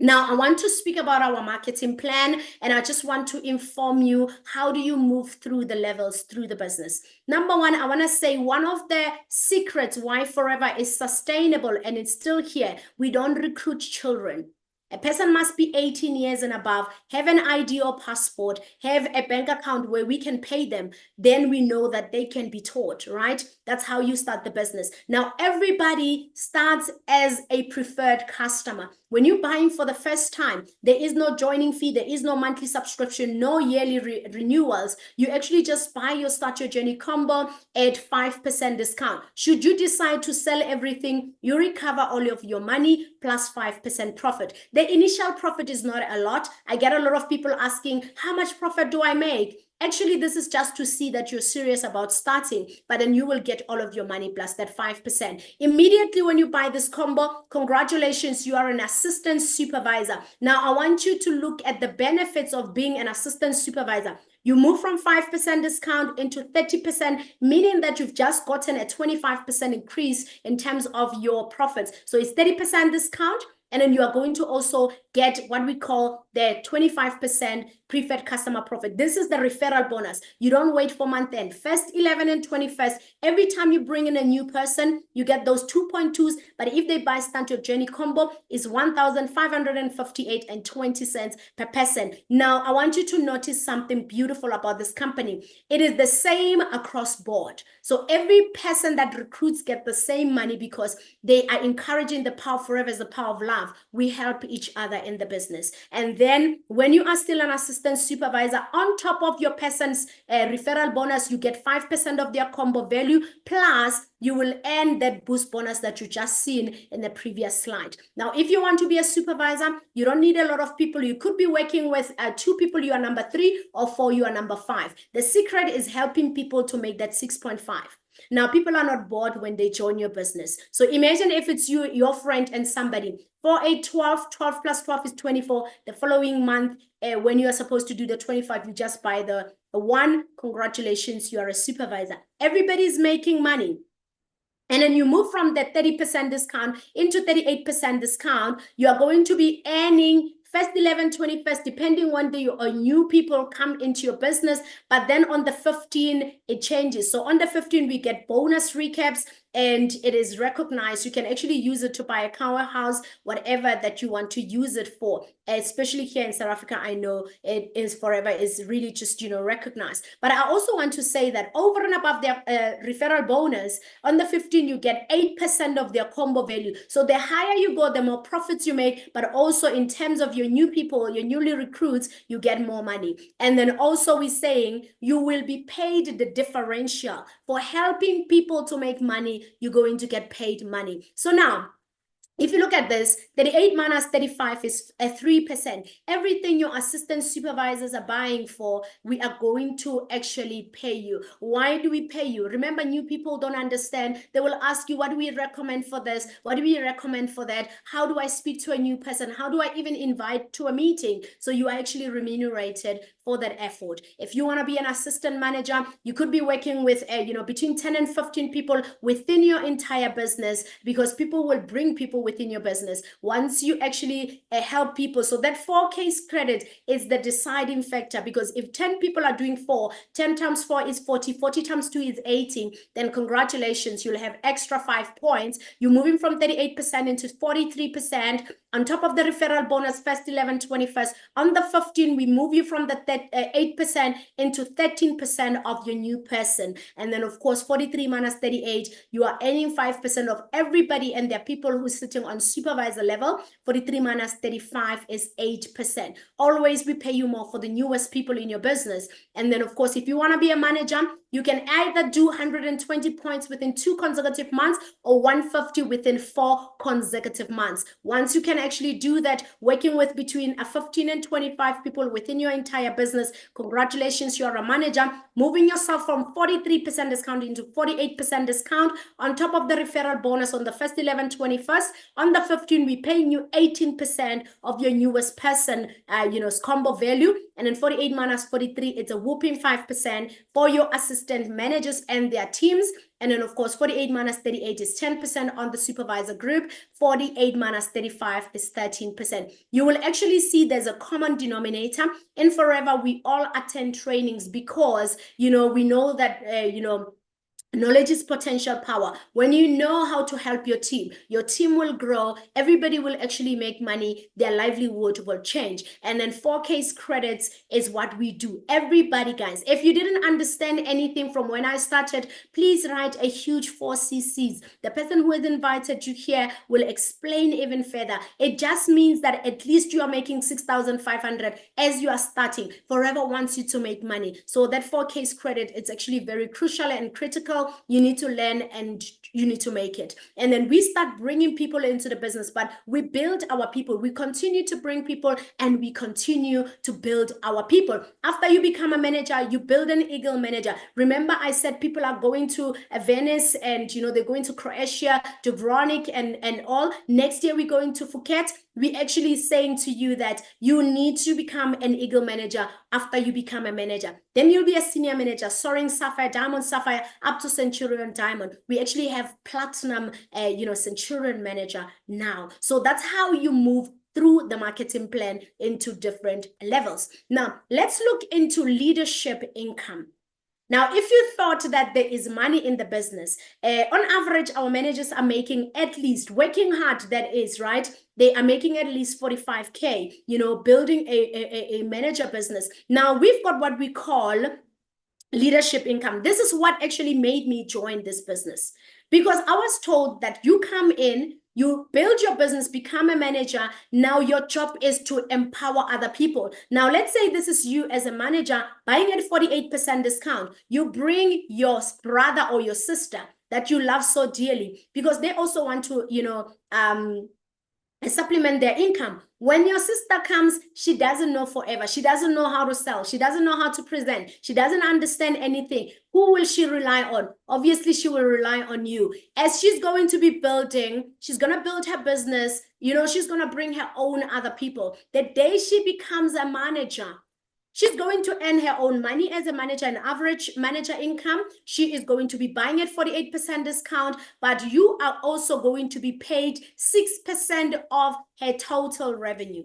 Now, I want to speak about our marketing plan, and I just want to inform you, how do you move through the levels through the business? Number 1, I want to say one of the secrets why Forever is sustainable and it's still here. We don't recruit children. A person must be 18 years and above, have an ID or passport, have a bank account where we can pay them. Then we know that they can be taught, right? That's how you start the business. Now, everybody starts as a preferred customer. When you're buying for the first time, there is no joining fee, there is no monthly subscription, no yearly renewals. You actually just buy your Start Your Journey combo at 5% discount. Should you decide to sell everything, you recover all of your money plus 5% profit. The initial profit is not a lot. I get a lot of people asking, how much profit do I make? Actually, this is just to see that you're serious about starting, but then you will get all of your money plus that 5%. Immediately when you buy this combo, congratulations, you are an assistant supervisor. Now, I want you to look at the benefits of being an assistant supervisor. You move from 5% discount into 30%, meaning that you've just gotten a 25% increase in terms of your profits. So it's 30% discount. And then you are going to also get what we call the 25% preferred customer profit. This is the referral bonus. You don't wait for month end. First 11 and 21st, every time you bring in a new person, you get those 2.2s. But if they buy Start Your Journey combo, is 1,558.20 per person. Now, I want you to notice something beautiful about this company. It is the same across board. So every person that recruits get the same money because they are encouraging the power forever is the power of love. We help each other in the business. And then when you are still an assistant supervisor, on top of your person's referral bonus, you get 5% of their combo value, plus you will earn that boost bonus that you just seen in the previous slide. Now, if you want to be a supervisor, you don't need a lot of people. You could be working with 2 people, you are number 3, or 4, you are number 5. The secret is helping people to make that 6.5. Now, people are not bored when they join your business. So imagine if it's you, your friend, and somebody. 4, 8, 12, 12 plus 12 is 24. The following month, when you are supposed to do the 25, you just buy the 1. Congratulations, you are a supervisor. Everybody's making money. And then you move from that 30% discount into 38% discount, you are going to be earning first 11, 21st, depending on the new people come into your business. But then on the 15, it changes. So on the 15, we get bonus recaps, and it is recognized. You can actually use it to buy a car, house, whatever that you want to use it for. Especially here in South Africa, I know it is forever is really just, recognized. But I also want to say that over and above their referral bonus, on the 15, you get 8% of their combo value. So the higher you go, the more profits you make, but also in terms of your new people, your newly recruits, you get more money. And then also we're saying you will be paid the differential for helping people to make money. You're going to get paid money. So now, if you look at this, 38 minus 35 is 3%. Everything your assistant supervisors are buying for, we are going to actually pay you. Why do we pay you? Remember, new people don't understand. They will ask you, what do we recommend for this? What do we recommend for that? How do I speak to a new person? How do I even invite to a meeting? So you are actually remunerated for that effort. If you want to be an assistant manager, you could be working with, between 10 and 15 people within your entire business, because people will bring people within your business once you actually help people. So that 4 case credit is the deciding factor, because if 10 people are doing 4, 10 times 4 is 40, 40 times 2 is 80, then congratulations, you'll have extra 5 points. You're moving from 38% into 43%. On top of the referral bonus, first 11, 21st. On the 15, we move you from the 8% into 13% of your new person. And then, of course, 43 minus 38, you are earning 5% of everybody, and there are people who are sitting on supervisor level. 43 minus 35 is 8%. Always we pay you more for the newest people in your business. And then, of course, if you want to be a manager, you can either do 120 points within 2 consecutive months or 150 within 4 consecutive months. Once you can actually do that, working with between 15 and 25 people within your entire business, congratulations, you're a manager. Moving yourself from 43% discount into 48% discount on top of the referral bonus on the first 11, 21st. On the 15, we paying you 18% of your newest person, combo value. And then 48 minus 43, it's a whooping 5% for your assistant managers and their teams. And then, of course, 48 minus 38 is 10% on the supervisor group. 48 minus 35 is 13%. You will actually see there's a common denominator. In Forever, we all attend trainings because, we know that, knowledge is potential power. When you know how to help your team will grow. Everybody will actually make money. Their livelihood will change. And then 4 case credits is what we do. Everybody, guys, if you didn't understand anything from when I started, please write a huge 4 CCs. The person who has invited you here will explain even further. It just means that at least you are making 6,500 as you are starting. Forever wants you to make money. So that 4 case credit, it's actually very crucial and critical. You need to learn and you need to make it. And then we start bringing people into the business, but we build our people. We continue to bring people and we continue to build our people. After you become a manager, you build an Eagle manager. Remember, I said people are going to Venice and, they're going to Croatia, Dubrovnik and all. Next year, we're going to Phuket. We actually saying to you that you need to become an Eagle manager after you become a manager. Then you'll be a senior manager, soaring sapphire, diamond sapphire, up to centurion diamond. We actually have platinum, centurion manager now. So that's how you move through the marketing plan into different levels. Now, let's look into leadership income. Now, if you thought that there is money in the business, on average, our managers are making at least, working hard, that is, right? They are making at least 45K, building a manager business. Now, we've got what we call leadership income. This is what actually made me join this business, because I was told that you come in, you build your business, become a manager. Now your job is to empower other people. Now, let's say this is you as a manager buying at 48% discount. You bring your brother or your sister that you love so dearly, because they also want to, supplement their income. When your sister comes, she doesn't know forever. She doesn't know how to sell. She doesn't know how to present. She doesn't understand anything. Who will she rely on? Obviously, she will rely on you. As she's going to be building, she's going to build her business. She's going to bring her own other people. The day she becomes a manager, she's going to earn her own money as a manager, an average manager income. She is going to be buying at 48% discount, but you are also going to be paid 6% of her total revenue.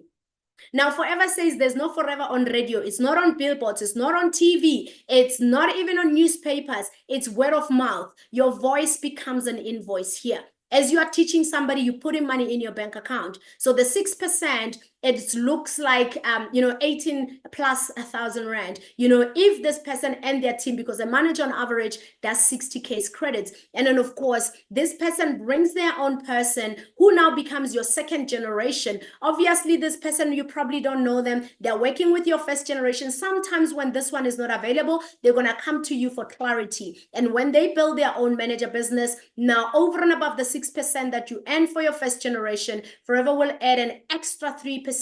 Now, Forever says there's no forever on radio. It's not on billboards. It's not on TV. It's not even on newspapers. It's word of mouth. Your voice becomes an invoice here. As you are teaching somebody, you put in money in your bank account. So the 6%, it looks like 18 plus 1,000 rand. If this person and their team, because a manager on average does 60K credits, and then of course this person brings their own person who now becomes your second generation. Obviously, this person, you probably don't know them. They're working with your first generation. Sometimes when this one is not available, they're gonna come to you for clarity. And when they build their own manager business, now over and above the 6% that you earn for your first generation, Forever will add an extra 3%,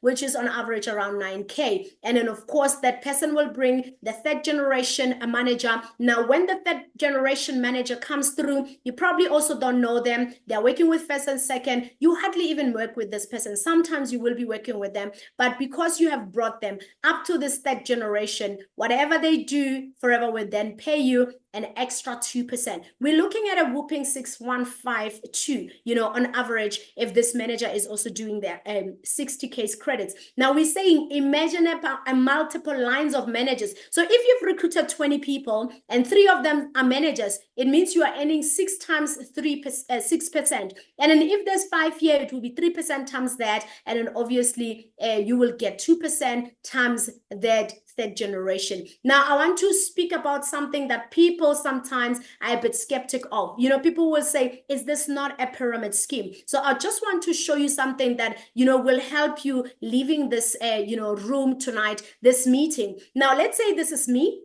which is on average around 9K. And then of course that person will bring the third generation a manager. Now, when the third generation manager comes through, you probably also don't know them. They're working with first and second. You hardly even work with this person. Sometimes you will be working with them, but because you have brought them up to this third generation, whatever they do, Forever will then pay you an extra 2%. We're looking at a whooping 6,152, on average, if this manager is also doing their 60K credits. Now we're saying, imagine a multiple lines of managers. So if you've recruited 20 people and 3 of them are managers, it means you are earning 6 times 6%. And then if there's 5 here, it will be 3% times that. And then obviously you will get 2% times that third generation. Now, I want to speak about something that people sometimes are a bit skeptic of. People will say, is this not a pyramid scheme? So I just want to show you something that, will help you leaving this, room tonight, this meeting. Now, let's say this is me.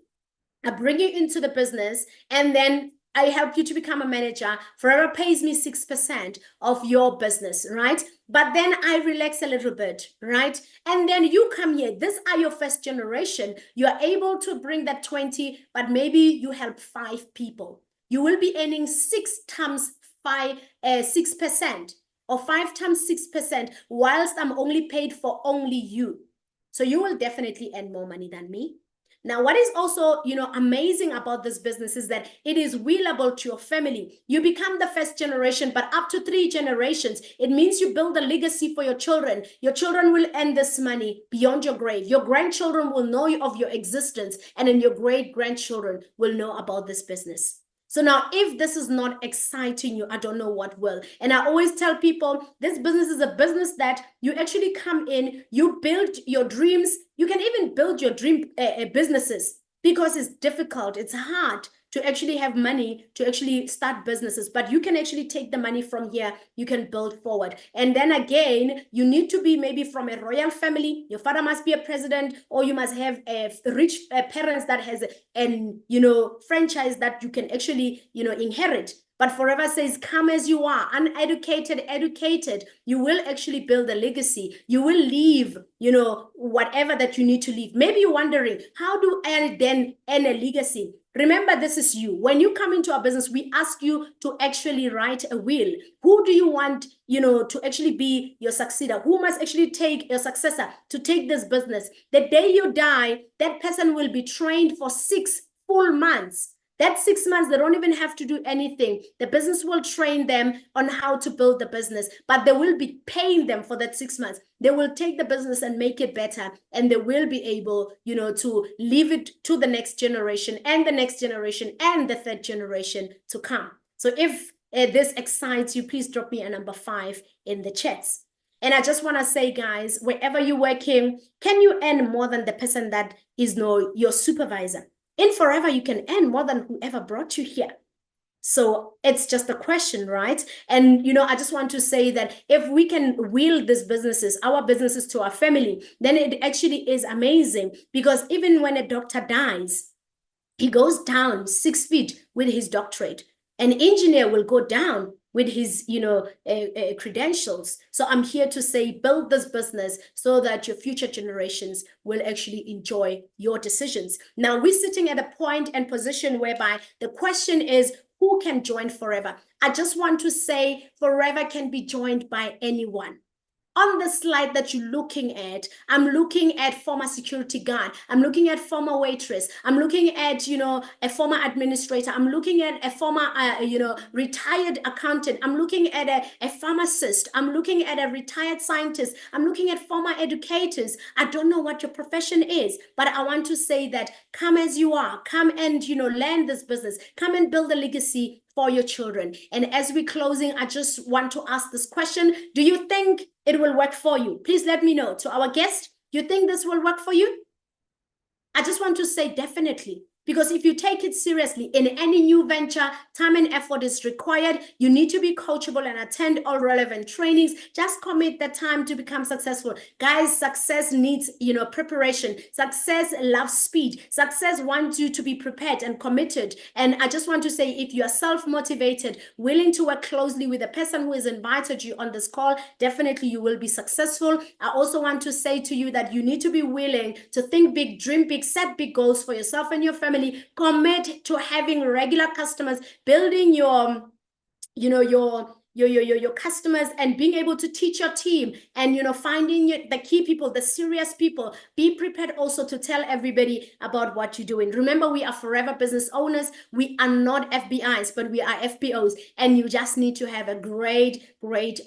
I bring you into the business, and then I help you to become a manager. Forever pays me 6% of your business, right? But then I relax a little bit, right? And then you come here. These are your first generation. You are able to bring that 20, but maybe you help 5 people. You will be earning 6 times 6%, or 5 times 6%, whilst I'm only paid for only you. So you will definitely earn more money than me. Now, what is also, amazing about this business is that it is willable to your family. You become the first generation, but up to 3 generations. It means you build a legacy for your children. Your children will earn this money beyond your grave. Your grandchildren will know of your existence, and then your great-grandchildren will know about this business. So now, if this is not exciting you, I don't know what will. And I always tell people, this business is a business that you actually come in, you build your dreams. You can even build your dream businesses, because it's difficult. It's hard to actually have money to actually start businesses, but you can actually take the money from here. You can build forward. And then again, you need to be maybe from a royal family. Your father must be a president, or you must have rich parents that has an franchise that you can actually inherit. But Forever says, come as you are, uneducated, educated. You will actually build a legacy. You will leave, whatever that you need to leave. Maybe you're wondering, how do I then earn a legacy? Remember, this is you. When you come into our business, we ask you to actually write a will. Who do you want, to actually be your successor? Who must actually take your successor to take this business? The day you die, that person will be trained for 6 full months. That 6 months, they don't even have to do anything. The business will train them on how to build the business, but they will be paying them for that 6 months. They will take the business and make it better, and they will be able, to leave it to the next generation and the next generation and the third generation to come. So if this excites you, please drop me a number 5 in the chats. And I just want to say, guys, wherever you're working, can you earn more than the person that is your supervisor? In Forever, you can earn more than whoever brought you here. So it's just a question, right? And, I just want to say that if we can will these businesses, our businesses, to our family, then it actually is amazing, because even when a doctor dies, he goes down 6 feet with his doctorate. An engineer will go down with his, credentials. So I'm here to say, build this business so that your future generations will actually enjoy your decisions. Now we're sitting at a point and position whereby the question is, who can join Forever? I just want to say Forever can be joined by anyone. On the slide that you're looking at, I'm looking at former security guard. I'm looking at former waitress. I'm looking at, a former administrator. I'm looking at a former, retired accountant. I'm looking at a pharmacist. I'm looking at a retired scientist. I'm looking at former educators. I don't know what your profession is, but I want to say that come as you are. Come and, learn this business. Come and build a legacy for your children. And as we're closing, I just want to ask this question. Do you think it will work for you? Please let me know. To our guest, you think this will work for you? I just want to say definitely. Because if you take it seriously, in any new venture, time and effort is required. You need to be coachable and attend all relevant trainings. Just commit the time to become successful. Guys, success needs, preparation. Success loves speed. Success wants you to be prepared and committed. And I just want to say, if you are self-motivated, willing to work closely with the person who has invited you on this call, definitely you will be successful. I also want to say to you that you need to be willing to think big, dream big, set big goals for yourself and your family. Commit to having regular customers, building your customers, and being able to teach your team, and finding the key people, the serious people. Be prepared also to tell everybody about what you're doing. Remember, we are Forever business owners. We are not FBIs, but we are FBOs, and you just need to have a great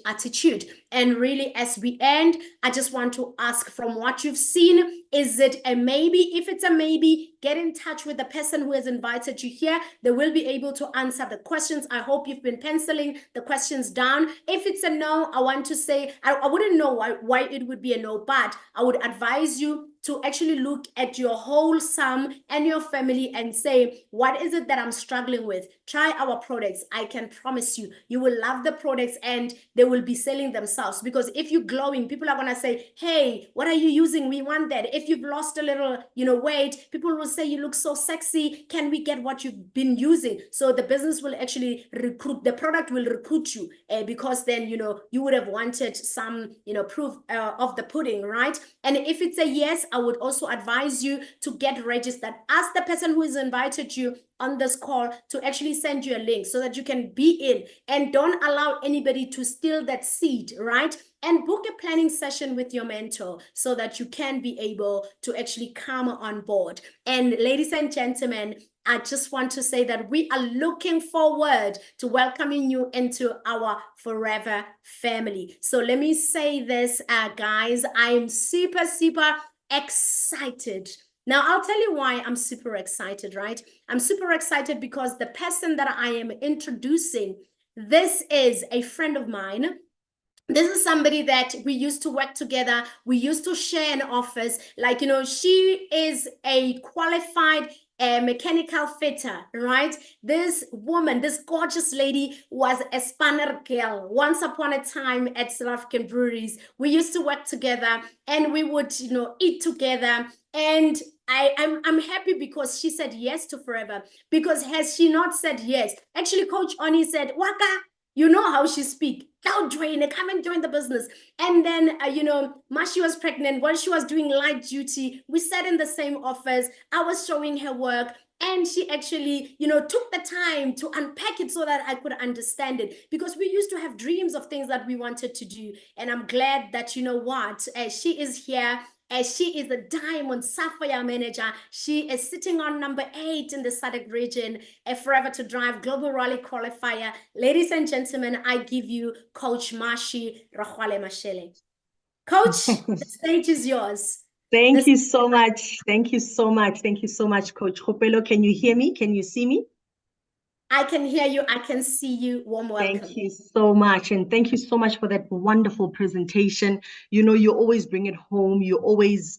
attitude. And really, as we end, I just want to ask, from what you've seen, is it a maybe? If it's a maybe, get in touch with the person who has invited you here. They will be able to answer the questions. I hope you've been penciling the questions down. If it's a no, I want to say, I wouldn't know why it would be a no, but I would advise you to actually look at your whole sum and your family and say, what is it that I'm struggling with? Try our products. I can promise you, you will love the products, and they will be selling themselves. Because if you're glowing, people are going to say, hey, what are you using? We want that. If you've lost a little, weight, people will say, you look so sexy. Can we get what you've been using? So the business will actually recruit, the product will recruit you, because then, you would have wanted some, proof of the pudding, right? And if it's a yes, I would also advise you to get registered. Ask the person who has invited you on this call to actually send you a link so that you can be in, and don't allow anybody to steal that seat, right? And book a planning session with your mentor so that you can be able to actually come on board. And ladies and gentlemen, I just want to say that we are looking forward to welcoming you into our Forever family. So let me say this, guys, I'm super excited. Now, I'll tell you why I'm super excited, right? I'm super excited because the person that I am introducing, this is a friend of mine. This is somebody that we used to work together. We used to share an office. She is a qualified mechanical fitter, right? This woman, this gorgeous lady, was a spanner girl once upon a time at South African breweries. We used to work together, and we would, eat together. And I'm happy because she said yes to Forever. Because has she not said yes? Actually, Coach Oni said, Waka, you know how she speak. Now join it, come and join the business. And then, Mashii was pregnant. When she was doing light duty, we sat in the same office. I was showing her work. And she actually, took the time to unpack it so that I could understand it. Because we used to have dreams of things that we wanted to do. And I'm glad that, she is here. She is the Diamond Sapphire Manager. She is sitting on number 8 in the SADC region, a Forever to Drive Global Rally Qualifier. Ladies and gentlemen, I give you Coach Mashii Rakgoale Mashele. Coach, the stage is yours. Thank you so much. Thank you so much. Thank you so much, Coach Kgopelo. Can you hear me? Can you see me? I can hear you. I can see you. Warm welcome. Thank you so much. And thank you so much for that wonderful presentation. You know, you always bring it home. You always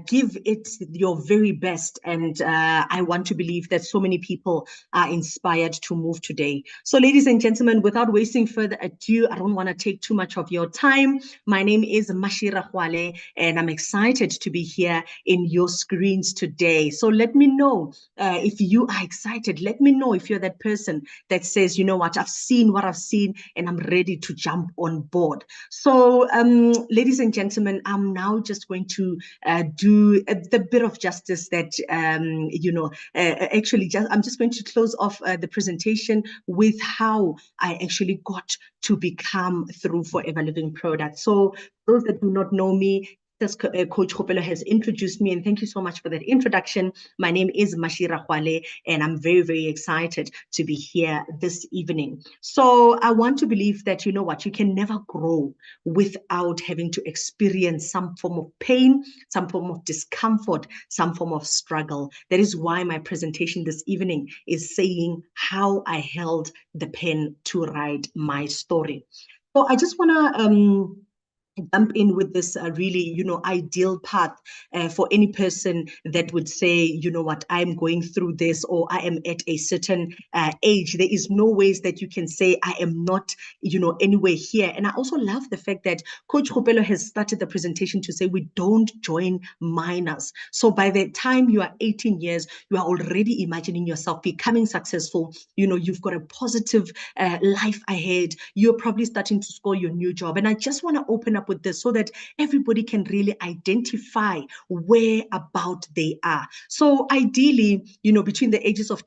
give it your very best. And I want to believe that so many people are inspired to move today. So ladies and gentlemen, without wasting further ado, I don't want to take too much of your time. My name is Mashii Rakgoale, and I'm excited to be here in your screens today. So let me know if you are excited. Let me know if you're that person that says, you know what, I've seen what I've seen and I'm ready to jump on board. So ladies and gentlemen, I'm now just going to do the bit of justice that, I'm just going to close off the presentation with how I actually got to become through Forever Living Products. So those that do not know me, Coach Kgopelo has introduced me, and thank you so much for that introduction. My name is Mashii Rakgoale, and I'm very, very excited to be here this evening. So I want to believe that, you know what, you can never grow without having to experience some form of pain, some form of discomfort, some form of struggle. That is why my presentation this evening is saying how I held the pen to write my story. So I just want to jump in with this really, ideal path for any person that would say, you know what, I'm going through this, or I am at a certain age. There is no ways that you can say I am not, anywhere here. And I also love the fact that Coach Kgopelo has started the presentation to say we don't join minors. So by the time you are 18 years, you are already imagining yourself becoming successful. You've got a positive life ahead. You're probably starting to score your new job. And I just want to open up with this so that everybody can really identify where about they are. So ideally, between the ages of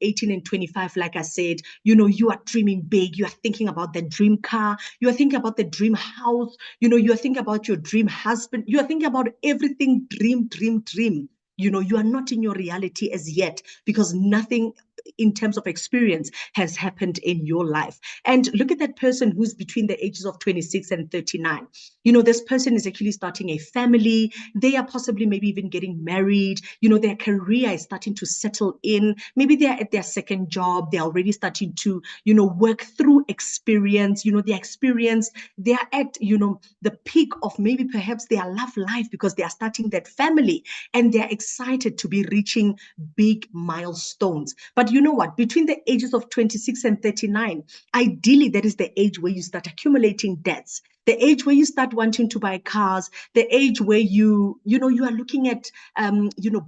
18 and 25, like I said, you are dreaming big. You are thinking about the dream car. You are thinking about the dream house. You are thinking about your dream husband. You are thinking about everything dream, dream, dream. You are not in your reality as yet because nothing in terms of experience has happened in your life. And look at that person who's between the ages of 26 and 39. This person is actually starting a family. They are possibly maybe even getting married. Their career is starting to settle in. Maybe they're at their second job. They're already starting to, work through experience. Their experience, they are at, the peak of maybe perhaps their love life because they are starting that family and they're excited to be reaching big milestones. But you know what? Between the ages of 26 and 39, ideally, that is the age where you start accumulating debts, the age where you start wanting to buy cars, the age where you are looking at,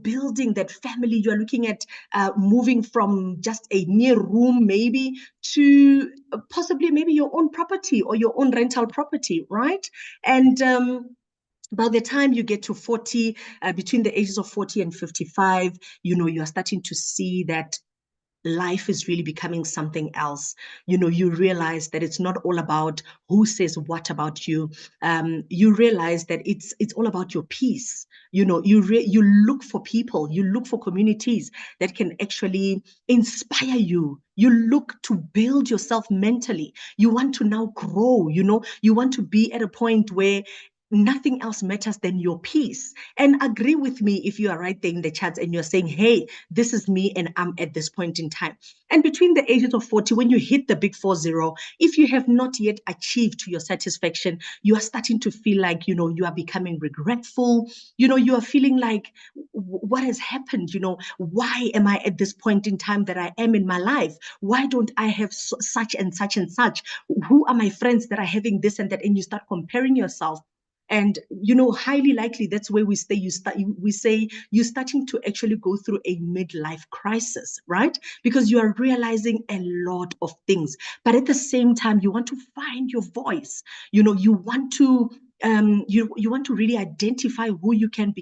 building that family. You are looking at moving from just a mere room maybe to possibly maybe your own property or your own rental property, right? And by the time you get to 40, between the ages of 40 and 55, you are starting to see that life is really becoming something else. You realize that it's not all about who says what about you. You realize that it's all about your peace. You look for people, you look for communities that can actually inspire you. You look to build yourself mentally. You want to now grow, you want to be at a point where nothing else matters than your peace. And agree with me if you are right there in the chats and you're saying, hey, this is me and I'm at this point in time. And between the ages of 40, when you hit the big 40, if you have not yet achieved to your satisfaction, you are starting to feel like, you are becoming regretful. You are feeling like, what has happened? Why am I at this point in time that I am in my life? Why don't I have such and such and such? Who are my friends that are having this and that? And you start comparing yourself. And, highly likely that's where we stay. We say you're starting to actually go through a midlife crisis, right? Because you are realizing a lot of things. But at the same time, you want to find your voice. You want to you want to really identify who you can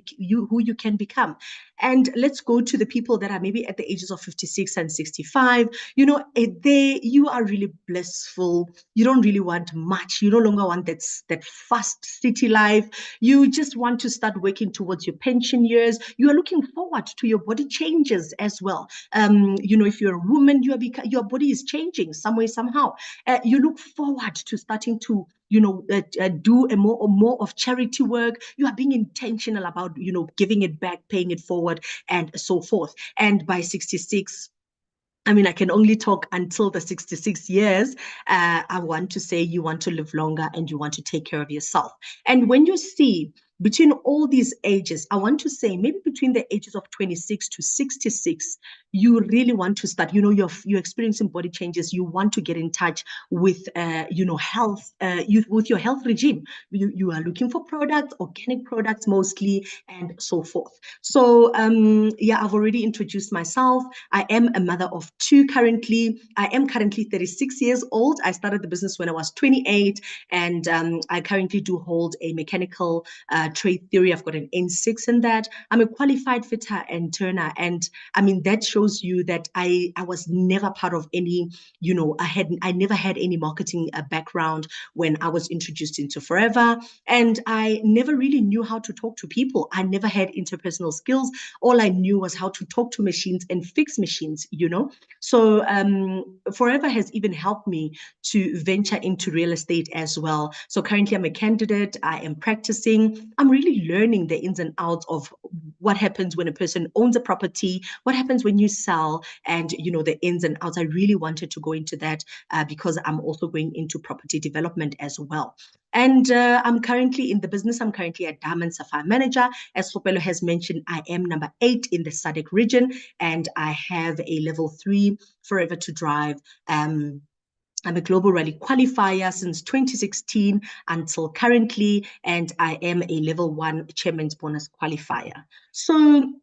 become. And let's go to the people that are maybe at the ages of 56 and 65. You are really blissful. You don't really want much. You no longer want that fast city life. You just want to start working towards your pension years. You are looking forward to your body changes as well. If you're a woman, your body is changing some way, somehow. You look forward to starting to do more of charity work. You are being intentional about giving it back, paying it forward, and so forth. And by 66, I can only talk until the 66 years. I want to say you want to live longer and you want to take care of yourself. And when you see between all these ages, I want to say maybe between the ages of 26 to 66, you really want to start, you're experiencing body changes. You want to get in touch with, health, with your health regime. You are looking for products, organic products mostly, and so forth. So, I've already introduced myself. I am a mother of two currently. I am currently 36 years old. I started the business when I was 28, and I currently do hold a mechanical trade theory. I've got an N6 in that. I'm a qualified fitter and turner, and that shows you that I was never part of any, I never had any marketing background when I was introduced into Forever, and I never really knew how to talk to people. I never had interpersonal skills. All I knew was how to talk to machines and fix machines, So Forever has even helped me to venture into real estate as well. So currently I'm a candidate. I am practicing. I'm really learning the ins and outs of what happens when a person owns a property, what happens when you sell, and the ins and outs. I really wanted to go into that because I'm also going into property development as well. And I'm currently in the business. I'm currently a Diamond Sapphire manager. As Kgopelo has mentioned, I am number 8 in the SADC region, and I have a level 3 Forever to Drive. I'm a global rally qualifier since 2016 until currently, and I am a level 1 chairman's bonus qualifier. So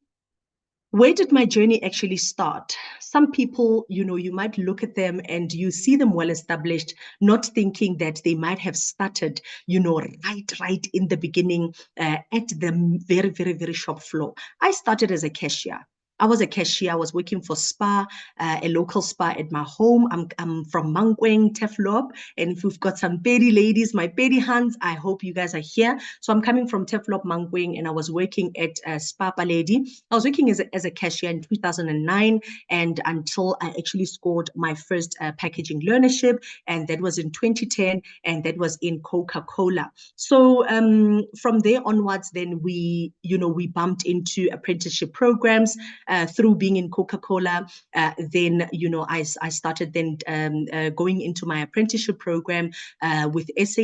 where did my journey actually start? Some people, you might look at them and you see them well established, not thinking that they might have started, right in the beginning at the very, very, very shop floor. I started as a cashier. I was a cashier. I was working for Spa, a local spa at my home. I'm from Mankweng, Teflop. And if we've got some Pedi ladies, my Pedi hands, I hope you guys are here. So I'm coming from Teflop, Mankweng, and I was working at Spa Lady. I was working as a cashier in 2009, and until I actually scored my first packaging learnership, and that was in 2010, and that was in Coca-Cola. So from there onwards, then we bumped into apprenticeship programs. Through being in Coca-Cola, then I started then going into my apprenticeship program with SA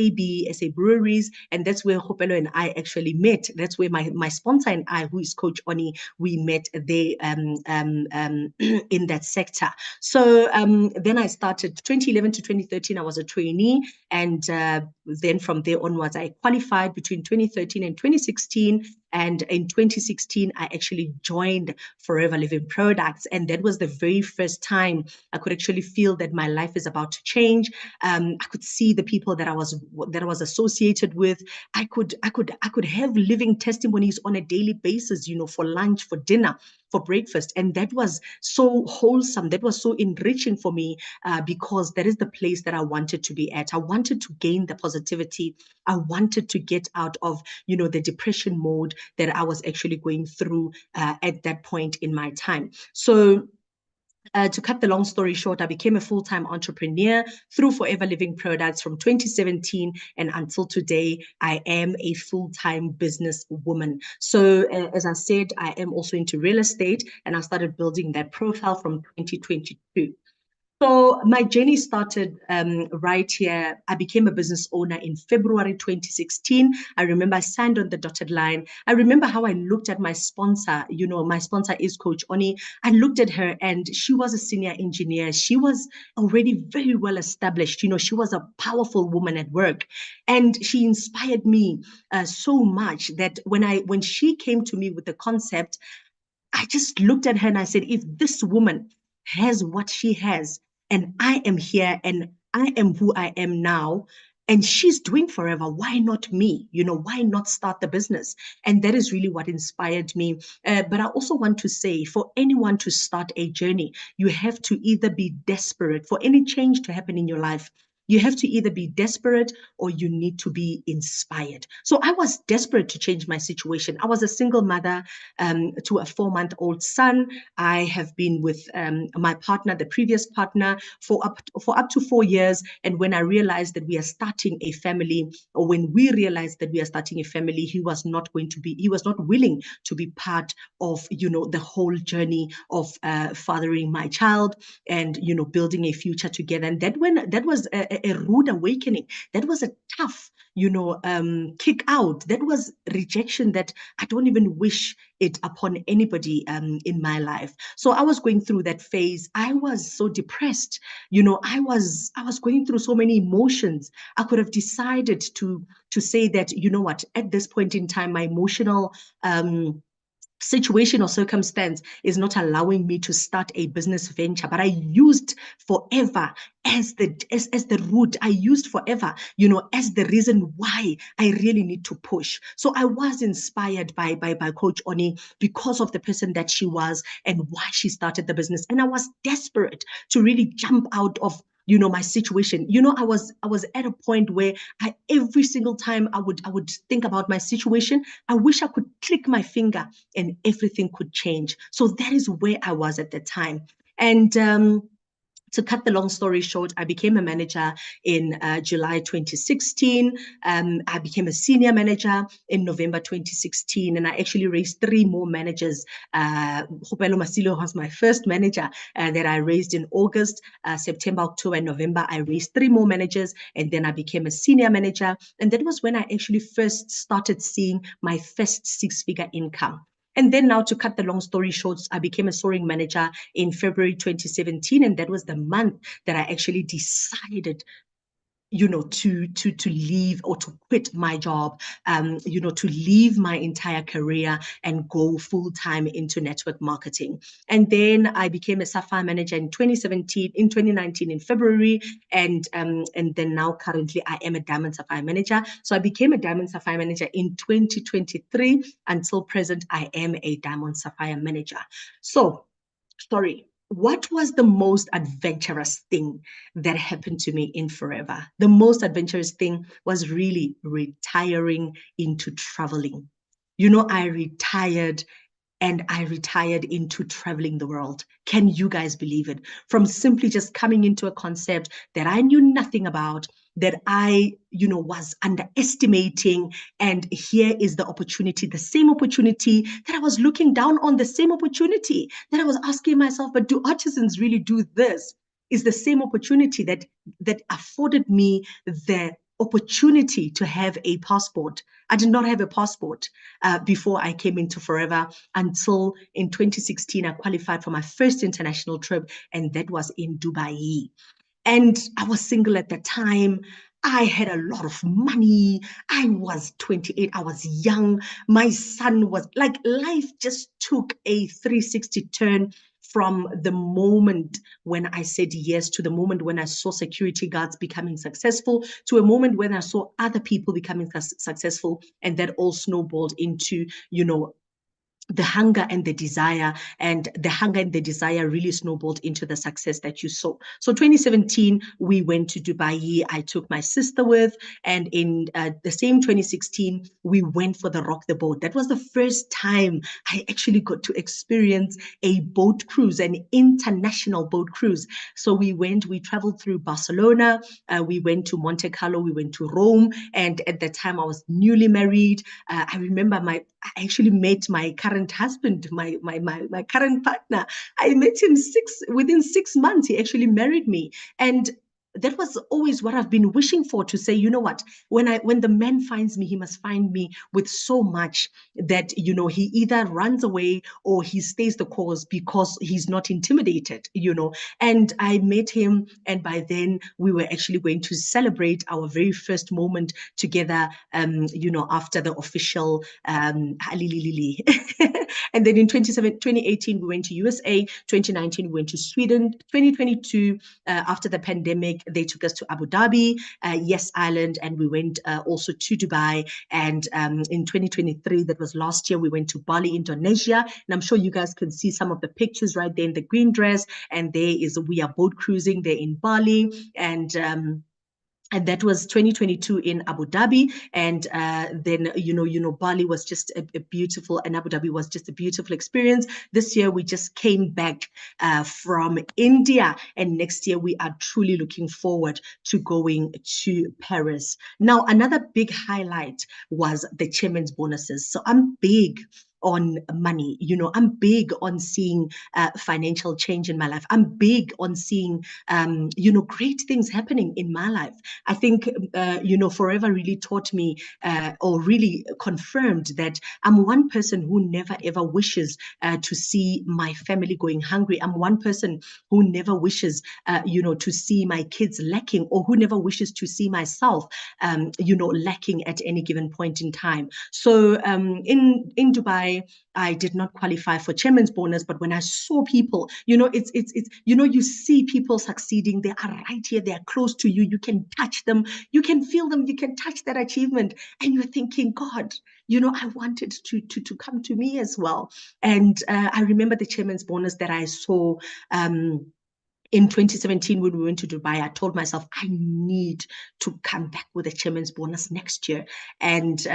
Breweries, and that's where Kgopelo and I actually met. That's where my sponsor and I, who is Coach Oni, we met there in that sector. So then I started 2011 to 2013. I was a trainee, and then from there onwards, I qualified between 2013 and 2016. And in 2016, I actually joined Forever Living Products. And that was the very first time I could actually feel that my life is about to change. I could see the people that I was associated with. I could have living testimonies on a daily basis, for lunch, for dinner, for breakfast. And that was so wholesome. That was so enriching for me because that is the place that I wanted to be at. I wanted to gain the positivity. I wanted to get out of, the depression mode that I was actually going through at that point in my time. So to cut the long story short, I became a full-time entrepreneur through Forever Living Products from 2017, and until today, I am a full-time business woman. So as I said, I am also into real estate, and I started building that profile from 2022. So my journey started right here. I became a business owner in February 2016. I remember I signed on the dotted line. I remember how I looked at my sponsor. My sponsor is Coach Oni. I looked at her, and she was a senior engineer. She was already very well established. She was a powerful woman at work, and she inspired me so much that when she came to me with the concept, I just looked at her and I said, if this woman has what she has, and I am here and I am who I am now, and she's doing forever. Why not me? Why not start the business? And that is really what inspired me. But I also want to say, for anyone to start a journey, you have to either be desperate for any change to happen in your life. You have to either be desperate or you need to be inspired. So I was desperate to change my situation. I was a single mother to a 4-month-old son. I have been with my partner, the previous partner, for up to 4 years. And when I realized that we are starting a family, or when we realized that we are starting a family, he was not willing to be part of, the whole journey of fathering my child and, building a future together. And that was a rude awakening. That was a tough, kick out. That was rejection that I don't even wish it upon anybody in my life. So I was going through that phase. I was so depressed. I was going through so many emotions. I could have decided to say that, what, at this point in time, my emotional situation or circumstance is not allowing me to start a business venture, but I used forever as the root. I used forever, as the reason why I really need to push. So I was inspired by Coach Oni because of the person that she was and why she started the business. And I was desperate to really jump out of my situation. I was at a point where every single time I would think about my situation, I wish I could click my finger and everything could change. So that is where I was at the time. And to cut the long story short, I became a manager in July 2016. I became a senior manager in November 2016, and I actually raised 3 more managers. Kgopelo Masilo was my first manager that I raised in August, September, October, and November. I raised 3 more managers, and then I became a senior manager. And that was when I actually first started seeing my first 6-figure income. And then now, to cut the long story short, I became a soaring manager in February 2017. And that was the month that I actually decided to leave or to quit my job, to leave my entire career and go full time into network marketing. And then I became a Sapphire manager in 2019 in February. And then now currently I am a Diamond Sapphire manager. So I became a Diamond Sapphire manager in 2023. Until present, I am a Diamond Sapphire manager. So, sorry. What was the most adventurous thing that happened to me in Forever? The most adventurous thing was really retiring into traveling. I retired into traveling the world. Can you guys believe it? From simply just coming into a concept that I knew nothing about, that I, was underestimating. And here is the opportunity, the same opportunity that I was looking down on, the same opportunity that I was asking myself, but do artisans really do this? Is the same opportunity that afforded me the opportunity to have a passport. I did not have a passport before I came into Forever, until in 2016, I qualified for my first international trip, and that was in Dubai. And I was single at the time. I had a lot of money. I was 28. I was young. My son was like, life just took a 360 turn from the moment when I said yes to the moment when I saw security guards becoming successful to a moment when I saw other people becoming successful. And that all snowballed into, the hunger and the desire, and the hunger and the desire really snowballed into the success that you saw. So 2017, we went to Dubai. I took my sister with, and in the same 2016, we went for the Rock the Boat. That was the first time I actually got to experience a boat cruise, an international boat cruise. So we traveled through Barcelona, we went to Monte Carlo, we went to Rome, and at the time I was newly married. I remember I actually met my current husband, my current partner. I met him within 6 months. He actually married me. And that was always what I've been wishing for, to say, you know what, when the man finds me, he must find me with so much that, he either runs away or he stays the course because he's not intimidated, And I met him, and by then we were actually going to celebrate our very first moment together, after the official Halilili. And then in 2018, we went to USA. 2019, we went to Sweden. 2022, after the pandemic, they took us to Abu Dhabi, Yes Island, and we went also to Dubai. And in 2023, that was last year, we went to Bali, Indonesia. And I'm sure you guys can see some of the pictures right there in the green dress. And we are boat cruising there in Bali. And that was 2022 in Abu Dhabi. And then, Bali was just a beautiful, and Abu Dhabi was just a beautiful experience. This year, we just came back from India. And next year, we are truly looking forward to going to Paris. Now, another big highlight was the chairman's bonuses. So I'm big on money. I'm big on seeing financial change in my life. I'm big on seeing, great things happening in my life. I think, Forever really taught me or really confirmed that I'm one person who never ever wishes to see my family going hungry. I'm one person who never wishes, to see my kids lacking, or who never wishes to see myself, lacking at any given point in time. So in Dubai, I did not qualify for chairman's bonus, but when I saw people, it's you see people succeeding. They are right here. They are close to you. You can touch them. You can feel them. You can touch that achievement, and you're thinking, God, I wanted to come to me as well. And I remember the chairman's bonus that I saw. In 2017, when we went to Dubai, I told myself I need to come back with a chairman's bonus next year. And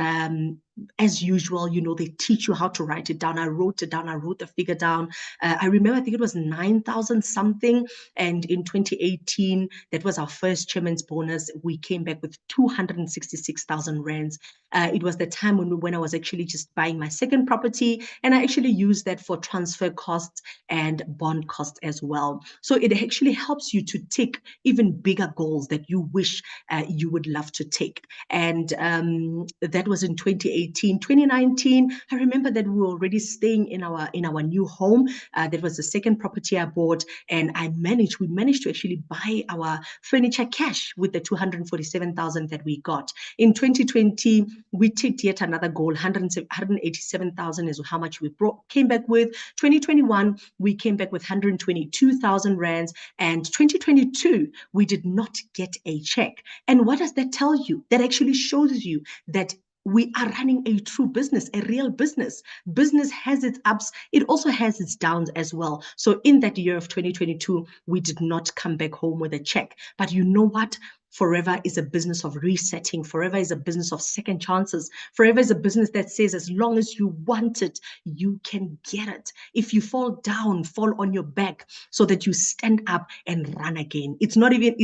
as usual, they teach you how to write it down. I wrote it down. I wrote the figure down. I remember, I think it was 9,000 something. And in 2018, that was our first chairman's bonus. We came back with 266,000 rands. It was the time when I was actually just buying my second property, and I actually used that for transfer costs and bond costs as well. So it actually helps you to take even bigger goals that you wish you would love to take. And that was in 2018. 2019, I remember that we were already staying in our new home. That was the second property I bought, and we managed to actually buy our furniture cash with the 247,000 that we got. In 2020, we ticked yet another goal. 187,000 is how much we came back with. 2021, we came back with 122,000 rands. And 2022, we did not get a check. And what does that tell you? That actually shows you that we are running a true business, a real business. Business has its ups. It also has its downs as well. So in that year of 2022, we did not come back home with a check. But you know what? Forever is a business of resetting. Forever is a business of second chances. Forever is a business that says, as long as you want it, you can get it. If you fall down, fall on your back so that you stand up and run again. It's not even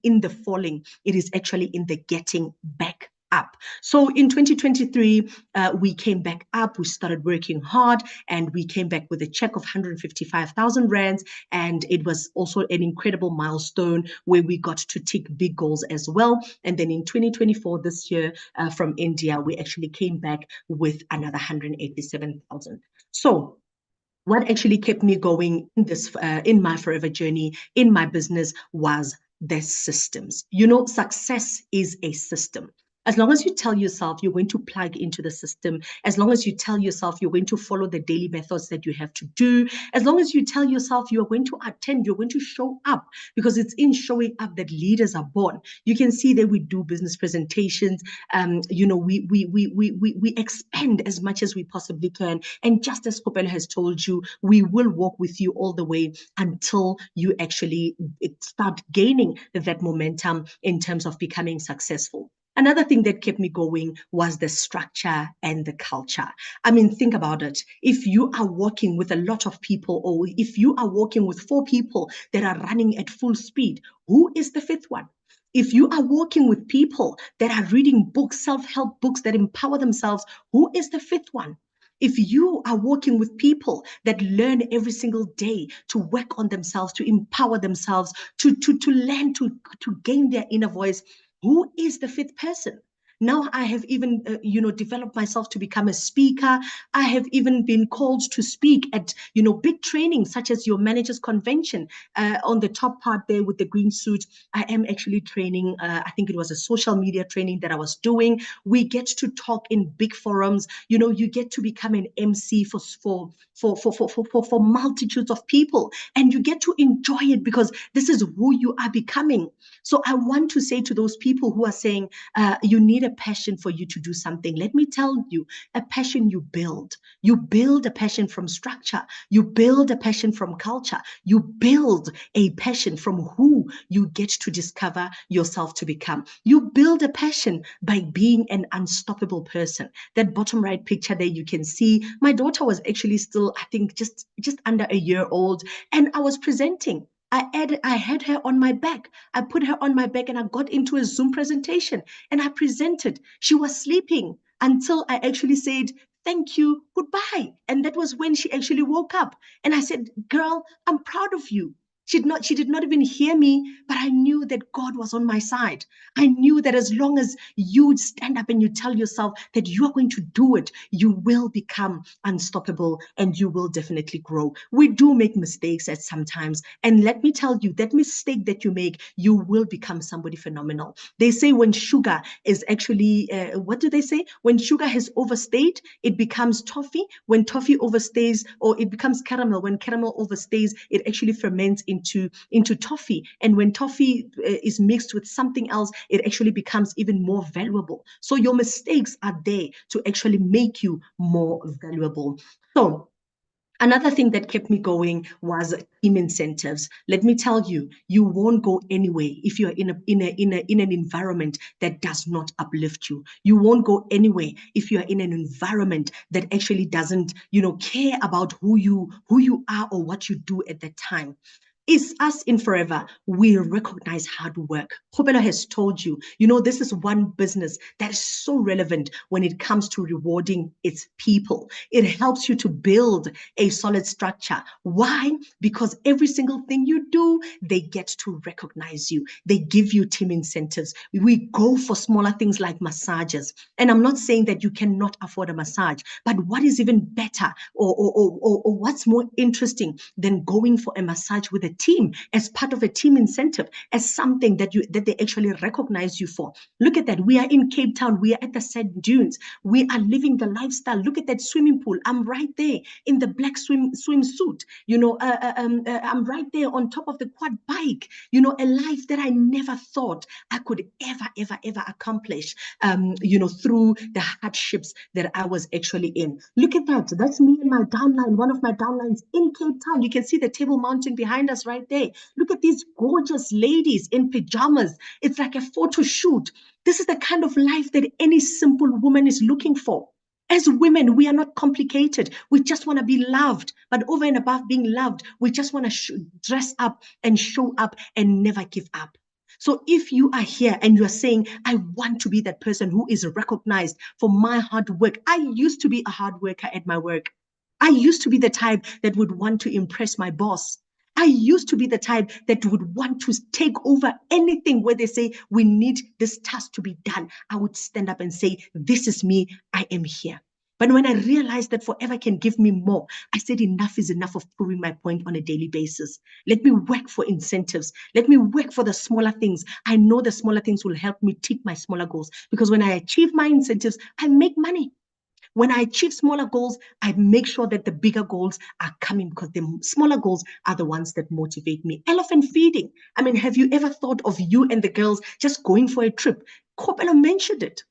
in the falling. It is actually in the getting back up. So in 2023, we came back up, we started working hard, and we came back with a check of 155,000 rands. And it was also an incredible milestone where we got to tick big goals as well. And then in 2024, this year, from India, we actually came back with another 187,000. So what actually kept me going in my forever journey, in my business, was the systems. Success is a system. As long as you tell yourself you're going to plug into the system, as long as you tell yourself you're going to follow the daily methods that you have to do, as long as you tell yourself you're going to attend, you're going to show up, because it's in showing up that leaders are born. You can see that we do business presentations. We expand as much as we possibly can. And just as Kgopelo has told you, we will walk with you all the way until you actually start gaining that momentum in terms of becoming successful. Another thing that kept me going was the structure and the culture. I mean, think about it. If you are working with a lot of people, or if you are working with 4 people that are running at full speed, who is the 5th one? If you are working with people that are reading books, self-help books that empower themselves, who is the 5th one? If you are working with people that learn every single day to work on themselves, to empower themselves, to learn to gain their inner voice, who is the 5th person? Now I have even, developed myself to become a speaker. I have even been called to speak at, big trainings such as your managers convention. On the top part there with the green suit, I am actually training. I think it was a social media training that I was doing. We get to talk in big forums. You get to become an MC for multitudes of people, and you get to enjoy it because this is who you are becoming. So I want to say to those people who are saying you need a passion for you to do something, let me tell you, a passion you build. You build a passion from structure. You build a passion from culture. You build a passion from who you get to discover yourself to become. You build a passion by being an unstoppable person. That bottom right picture there, you can see my daughter was actually still, I think, just under a year old, and I was presenting. I had her on my back. I put her on my back and I got into a Zoom presentation and I presented. She was sleeping until I actually said, thank you, goodbye. And that was when she actually woke up. And I said, girl, I'm proud of you. She did not even hear me, but I knew that God was on my side. I knew that as long as you stand up and you tell yourself that you are going to do it, you will become unstoppable and you will definitely grow. We do make mistakes at sometimes. And let me tell you, that mistake that you make, you will become somebody phenomenal. They say when sugar is actually, what do they say? When sugar has overstayed, it becomes toffee. When toffee overstays, or it becomes caramel. When caramel overstays, it actually ferments into toffee. And when toffee is mixed with something else, it actually becomes even more valuable. So your mistakes are there to actually make you more valuable. So another thing that kept me going was team incentives. Let me tell you, you won't go anywhere if you're in an environment that does not uplift you. You won't go anywhere if you're in an environment that actually doesn't, care about who you are or what you do at that time. Is us in Forever, we recognize hard work. Kgopelo has told you, this is one business that is so relevant when it comes to rewarding its people. It helps you to build a solid structure. Why? Because every single thing you do, they get to recognize you. They give you team incentives. We go for smaller things like massages. And I'm not saying that you cannot afford a massage, but what is even better or what's more interesting than going for a massage with a team as part of a team incentive, as something that they actually recognize you for? Look at that. We are in Cape Town. We are at the sand dunes. We are living the lifestyle. Look at that swimming pool. I'm right there in the black swimsuit. I'm right there on top of the quad bike. A life that I never thought I could ever accomplish. Through the hardships that I was actually in. Look at that. That's me and my downline. One of my downlines in Cape Town. You can see the Table Mountain behind us right there. Look at these gorgeous ladies in pajamas. It's like a photo shoot. This is the kind of life that any simple woman is looking for. As women, we are not complicated. We just want to be loved. But over and above being loved, we just want to dress up and show up and never give up. So if you are here and you are saying, I want to be that person who is recognized for my hard work. I used to be a hard worker at my work. I used to be the type that would want to impress my boss. I used to be the type that would want to take over anything where they say, we need this task to be done. I would stand up and say, this is me, I am here. But when I realized that Forever can give me more, I said enough is enough of proving my point on a daily basis. Let me work for incentives. Let me work for the smaller things. I know the smaller things will help me tick my smaller goals, because when I achieve my incentives, I make money. When I achieve smaller goals, I make sure that the bigger goals are coming, because the smaller goals are the ones that motivate me. Elephant feeding. I mean, have you ever thought of you and the girls just going for a trip? Kgopelo mentioned it.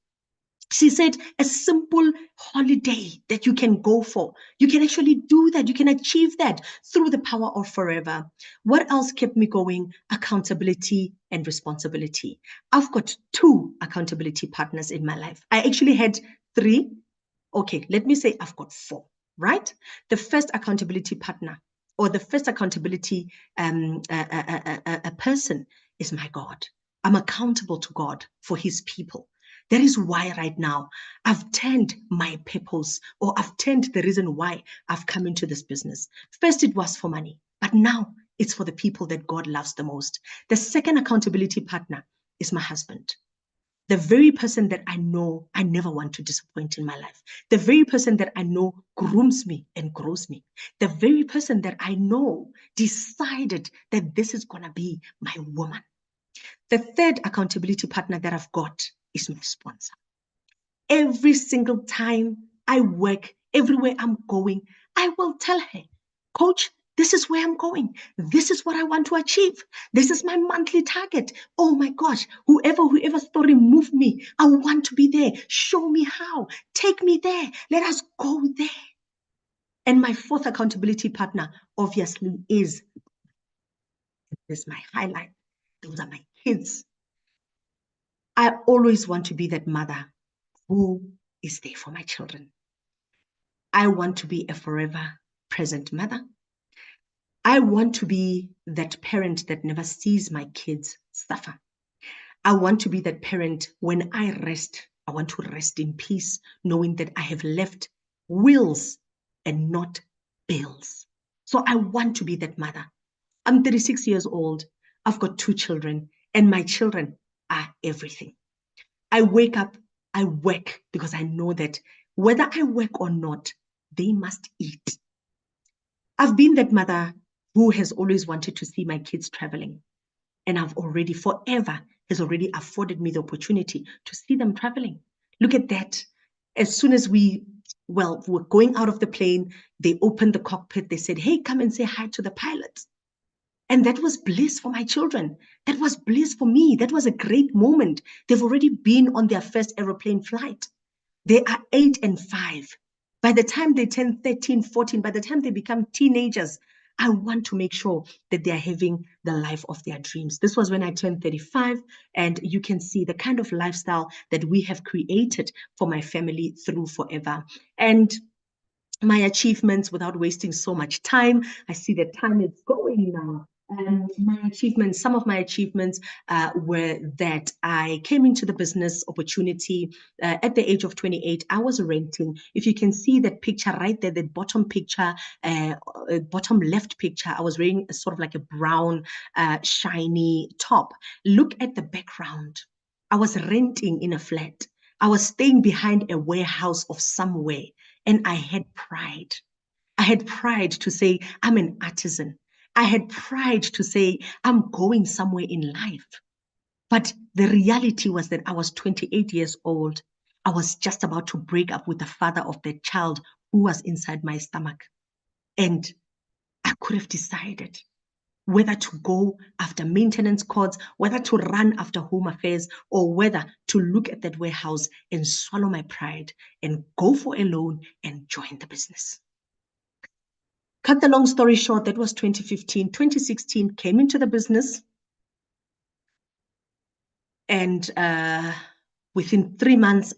She said a simple holiday that you can go for. You can actually do that. You can achieve that through the power of Forever. What else kept me going? Accountability and responsibility. I've got 2 accountability partners in my life. I actually had 3. Okay, let me say I've got 4, right? The first accountability partner, or the first accountability a person, is my God. I'm accountable to God for his people. That is why right now I've turned my purpose, or I've turned the reason why I've come into this business. First, it was for money, but now it's for the people that God loves the most. The second accountability partner is my husband. the very person that I know I never want to disappoint in my life, the very person that I know grooms me and grows me, the very person that I know decided that this is going to be my woman. The third accountability partner that I've got is my sponsor. Every single time I work, everywhere I'm going, I will tell her, Coach, this is where I'm going. This is what I want to achieve. This is my monthly target. Oh my gosh, whoever story move me, I want to be there. Show me how. Take me there. Let us go there. And my fourth accountability partner, obviously, is my highlight. Those are my kids. I always want to be that mother who is there for my children. I want to be a forever present mother. I want to be that parent that never sees my kids suffer. I want to be that parent when I rest, I want to rest in peace, knowing that I have left wills and not bills. So I want to be that mother. I'm 36 years old. I've got 2 children, and my children are everything. I wake up, I work because I know that whether I work or not, they must eat. I've been that mother who has always wanted to see my kids traveling. And I've already has already afforded me the opportunity to see them traveling. Look at that. As soon as we were going out of the plane, they opened the cockpit. They said, hey, come and say hi to the pilot. And that was bliss for my children. That was bliss for me. That was a great moment. They've already been on their first aeroplane flight. They are 8 and 5. By the time they turn 13, 14, by the time they become teenagers, I want to make sure that they are having the life of their dreams. This was when I turned 35, and you can see the kind of lifestyle that we have created for my family through forever. And my achievements, without wasting so much time, I see that time is going now. Some of my achievements were that I came into the business opportunity at the age of 28. I was renting. If you can see that picture right there, the bottom picture, bottom left picture, I was wearing a sort of like a brown, shiny top. Look at the background. I was renting in a flat. I was staying behind a warehouse of somewhere, and I had pride. I had pride to say, I'm an artisan. I had pride to say, I'm going somewhere in life. But the reality was that I was 28 years old. I was just about to break up with the father of that child who was inside my stomach. And I could have decided whether to go after maintenance calls, whether to run after home affairs, or whether to look at that warehouse and swallow my pride and go for a loan and join the business. Cut the long story short, that was 2015. 2016, came into the business, and within 3 months,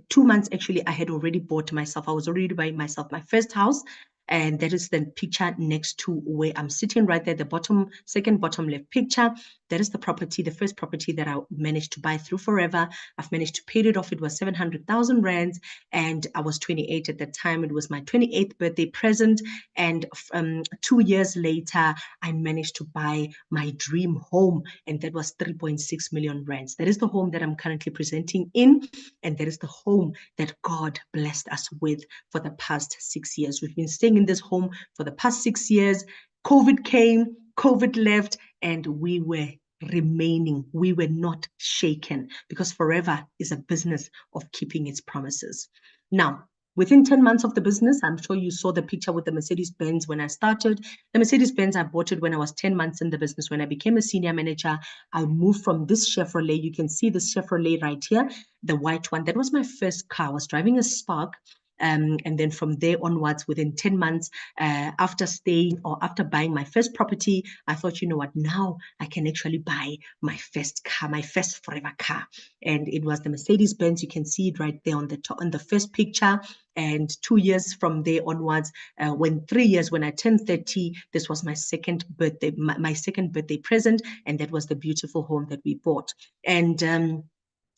2 months actually, I had already bought myself. I was already buying myself my first house, and that is the picture next to where I'm sitting right there, the second bottom left picture. That is the property, the first property that I managed to buy through Forever. I've managed to pay it off. It was 700,000 rands, and I was 28 at that time. It was my 28th birthday present, and 2 years later, I managed to buy my dream home, and that was 3.6 million rands. That is the home that I'm currently presenting in, and that is the home that God blessed us with for the past 6 years. We've been staying in this home for the past 6 years. COVID came, COVID left, and we were remaining. We were not shaken, because Forever is a business of keeping its promises. Now, within 10 months of the business, I'm sure you saw the picture with the Mercedes-Benz when I started. The Mercedes-Benz, I bought it when I was 10 months in the business. When I became a senior manager, I moved from this Chevrolet. You can see this Chevrolet right here, the white one. That was my first car. I was driving a Spark. And then from there onwards, within 10 months, after buying my first property, I thought, you know what, now I can actually buy my first car, my first Forever car. And it was the Mercedes-Benz. You can see it right there on the top, on the first picture. And 2 years from there onwards, 3 years, when I turned 30, this was my second birthday, my second birthday present. And that was the beautiful home that we bought. And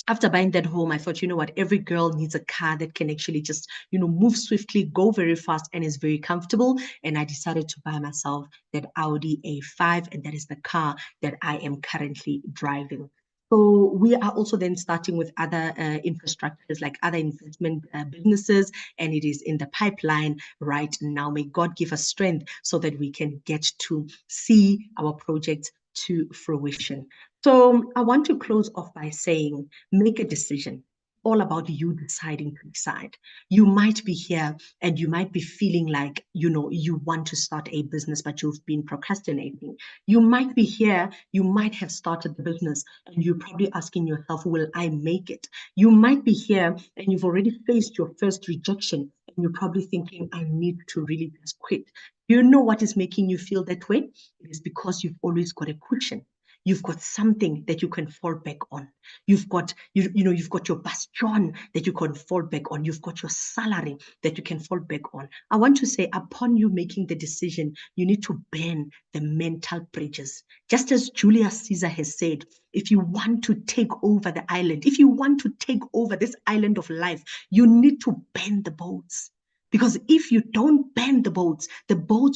after buying that home, I thought, you know what, every girl needs a car that can actually just, move swiftly, go very fast, and is very comfortable. And I decided to buy myself that Audi A5, and that is the car that I am currently driving. So we are also then starting with other infrastructures, like other investment businesses, and it is in the pipeline right now. May God give us strength so that we can get to see our projects to fruition. So I want to close off by saying, make a decision. All about you deciding to decide. You might be here and you might be feeling like, you want to start a business, but you've been procrastinating. You might be here, you might have started the business and you're probably asking yourself, will I make it? You might be here and you've already faced your first rejection and you're probably thinking, I need to really just quit. You know what is making you feel that way? It is because you've always got a cushion. You've got something that you can fall back on. You've got, you've got your bastion that you can fall back on. You've got your salary that you can fall back on. I want to say, upon you making the decision, you need to burn the mental bridges. Just as Julius Caesar has said, if you want to take over the island, if you want to take over this island of life, you need to burn the boats. Because if you don't burn the boats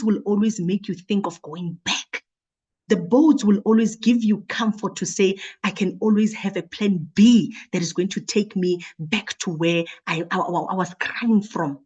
will always make you think of going back. The boats will always give you comfort to say, I can always have a plan B that is going to take me back to where I was crying from.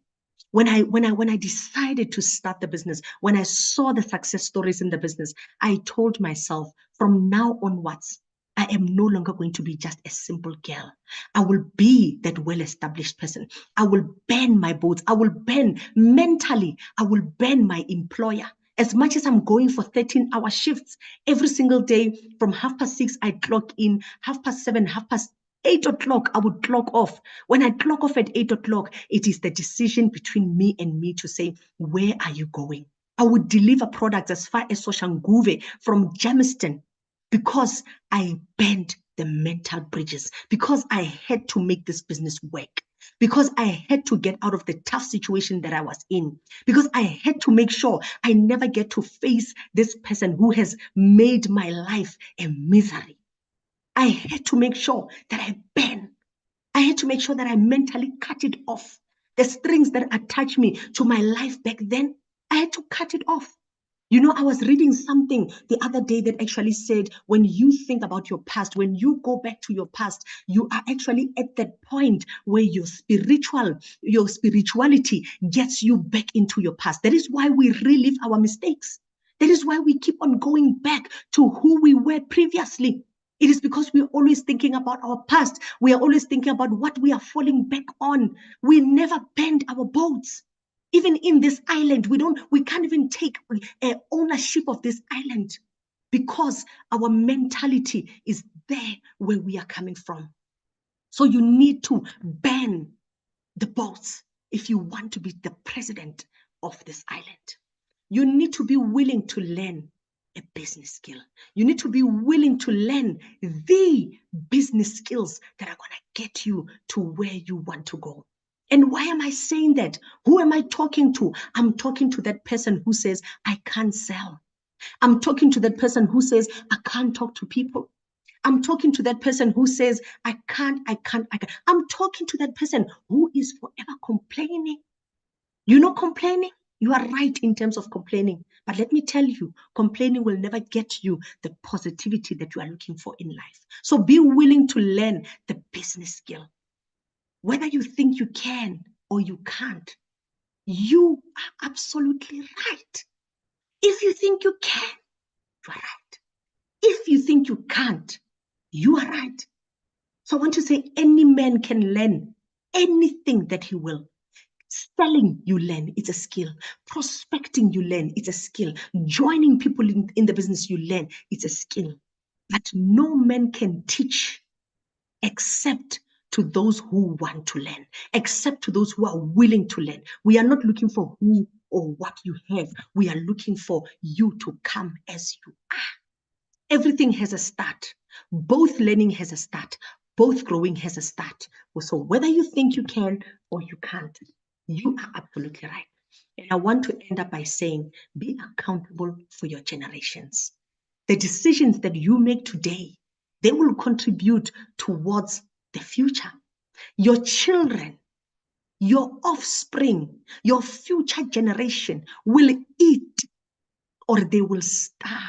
When I decided to start the business, when I saw the success stories in the business, I told myself, from now onwards, I am no longer going to be just a simple girl. I will be that well-established person. I will burn my boats. I will burn mentally. I will burn my employer. As much as I'm going for 13-hour shifts every single day, from 6:30, I clock in, 7:30, 8 o'clock, I would clock off. When I clock off at 8 o'clock, it is the decision between me and me to say, where are you going? I would deliver products as far as Soshanguve from Germiston because I burned the mental bridges, because I had to make this business work, because I had to get out of the tough situation that I was in, because I had to make sure I never get to face this person who has made my life a misery. I had to make sure that I burn. I had to make sure that I mentally cut it off. The strings that attach me to my life back then, I had to cut it off. I was reading something the other day that actually said, when you think about your past, when you go back to your past, you are actually at that point where your spirituality gets you back into your past. That is why we relive our mistakes. That is why we keep on going back to who we were previously. It is because we're always thinking about our past. We are always thinking about what we are falling back on. We never bend our boats. Even in this island, we can't even take ownership of this island because our mentality is there where we are coming from. So you need to ban the boats if you want to be the president of this island. You need to be willing to learn a business skill. You need to be willing to learn the business skills that are going to get you to where you want to go. And why am I saying that? Who am I talking to? I'm talking to that person who says, I can't sell. I'm talking to that person who says, I can't talk to people. I'm talking to that person who says, I can't. I'm talking to that person who is forever complaining. Complaining, you are right in terms of complaining. But let me tell you, complaining will never get you the positivity that you are looking for in life. So be willing to learn the business skill. Whether you think you can or you can't, you are absolutely right. If you think you can, you are right. If you think you can't, you are right. So I want to say any man can learn anything that he will. Selling, you learn, it's a skill. Prospecting, you learn, it's a skill. Joining people in the business, you learn, it's a skill. But no man can teach except to those who want to learn, except to those who are willing to learn. We are not looking for who or what you have. We are looking for you to come as you are. Everything has a start. Both learning has a start. Both growing has a start. So whether you think you can or you can't, you are absolutely right. And I want to end up by saying, be accountable for your generations. The decisions that you make today, they will contribute towards the future. Your children, your offspring, your future generation will eat or they will starve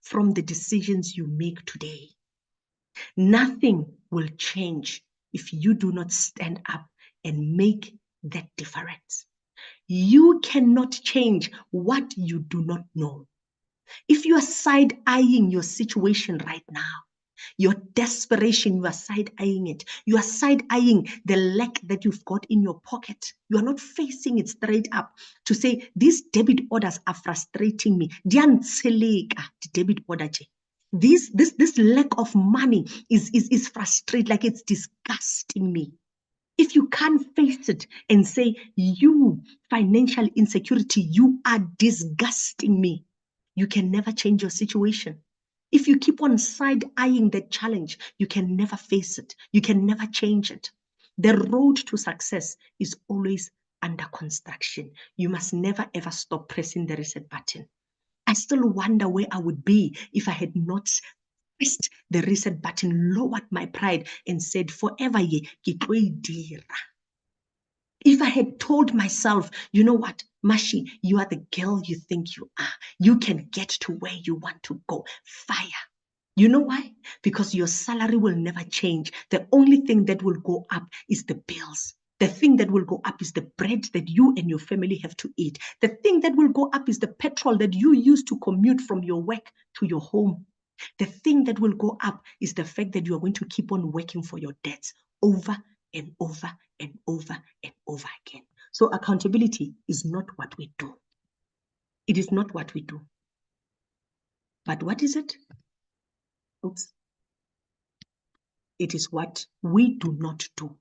from the decisions you make today. Nothing will change if you do not stand up and make that difference. You cannot change what you do not know. If you are side-eyeing your situation right now, your desperation, you are side-eyeing it. You are side-eyeing the lack that you've got in your pocket. You are not facing it straight up to say, these debit orders are frustrating me. Debit order. This lack of money is frustrating, like it's disgusting me. If you can't face it and say, you, financial insecurity, you are disgusting me, you can never change your situation. If you keep on side-eyeing that challenge, you can never face it. You can never change it. The road to success is always under construction. You must never ever stop pressing the reset button. I still wonder where I would be if I had not pressed the reset button, lowered my pride, and said, forever ye, ke tlo e dira. If I had told myself, you know what, Mashii, you are the girl you think you are. You can get to where you want to go. Fire. You know why? Because your salary will never change. The only thing that will go up is the bills. The thing that will go up is the bread that you and your family have to eat. The thing that will go up is the petrol that you use to commute from your work to your home. The thing that will go up is the fact that you are going to keep on working for your debts over and over and over and over again. So accountability is not what we do. It is not what we do. But what is it? Oops. It is what we do not do,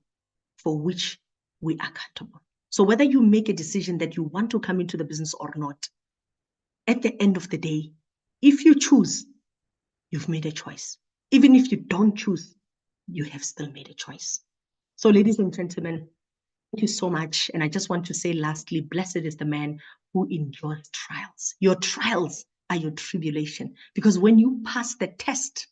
for which we are accountable. So whether you make a decision that you want to come into the business or not, at the end of the day, if you choose, you've made a choice. Even if you don't choose, you have still made a choice. So ladies and gentlemen, thank you so much. And I just want to say lastly, blessed is the man who endures trials. Your trials are your tribulation, because when you pass the test,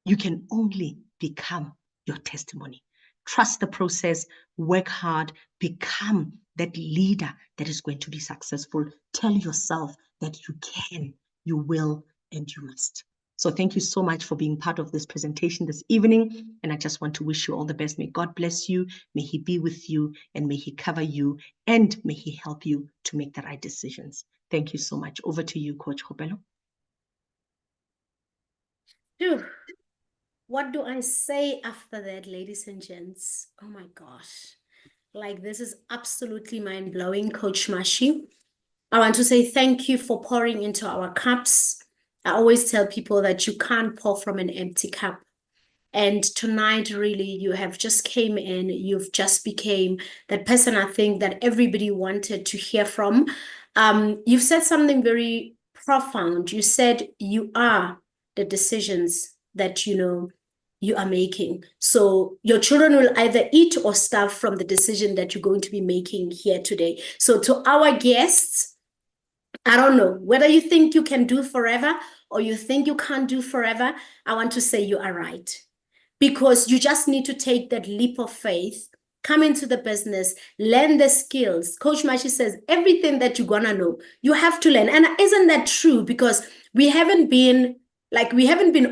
you can only become your testimony. Trust the process, work hard, become that leader that is going to be successful. Tell yourself that you can, you will, and you must. So thank you so much for being part of this presentation this evening. And I just want to wish you all the best. May God bless you. May He be with you, and may He cover you, and may He help you to make the right decisions. Thank you so much. Over to you, Coach Kgopelo. Phew. What do I say after that, ladies and gents? Oh my gosh. Like, this is absolutely mind-blowing, Coach Mashii. I want to say thank you for pouring into our cups. I always tell people that you can't pour from an empty cup. And tonight, really, you have just came in, you've just became that person I think that everybody wanted to hear from. You've said something very profound. You said you are the decisions that you are making. So your children will either eat or starve from the decision that you're going to be making here today. So to our guests, I don't know whether you think you can do forever or you think you can't do forever. I want to say you are right, because you just need to take that leap of faith, come into the business, learn the skills. Coach Mashii says everything that you're gonna know, you have to learn. And isn't that true? Because we haven't been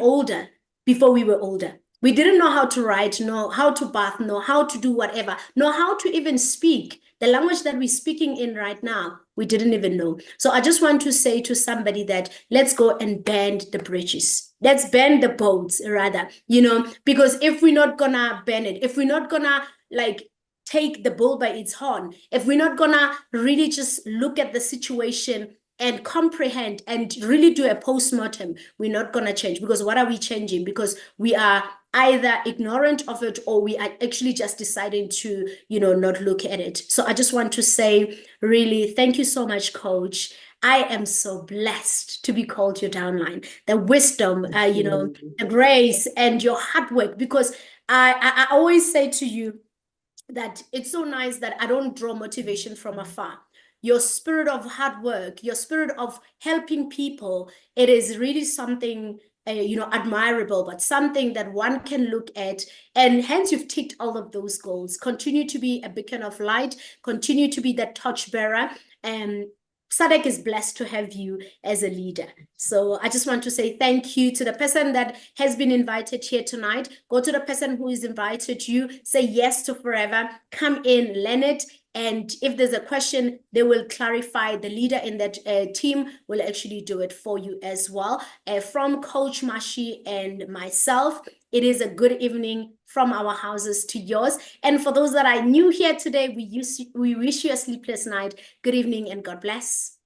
older before we were older. We didn't know how to write, know how to bath, know how to do whatever, know how to even speak. The language that we're speaking in right now, we didn't even know. So I just want to say to somebody that let's go and bend the bridges. Let's bend the boats, rather, because if we're not gonna bend it, if we're not gonna take the bull by its horn, if we're not gonna really just look at the situation and comprehend and really do a post-mortem, we're not going to change. Because what are we changing? Because we are either ignorant of it, or we are actually just deciding to, not look at it. So I just want to say, really, thank you so much, Coach. I am so blessed to be called your downline. The wisdom, the grace, and your hard work. Because I always say to you that it's so nice that I don't draw motivation from afar. Your spirit of hard work, your spirit of helping people, it is really something admirable, but something that one can look at. And hence you've ticked all of those goals. Continue to be a beacon of light, continue to be that torch bearer, and SADC is blessed to have you as a leader. So I just want to say thank you to the person that has been invited here tonight. Go to the person who has invited you, say yes to Forever, come in, learn it. And if there's a question, they will clarify. The leader in that team will actually do it for you as well. From Coach Mashii and myself, it is a good evening from our houses to yours. And for those that are new here today, we wish you a sleepless night. Good evening and God bless.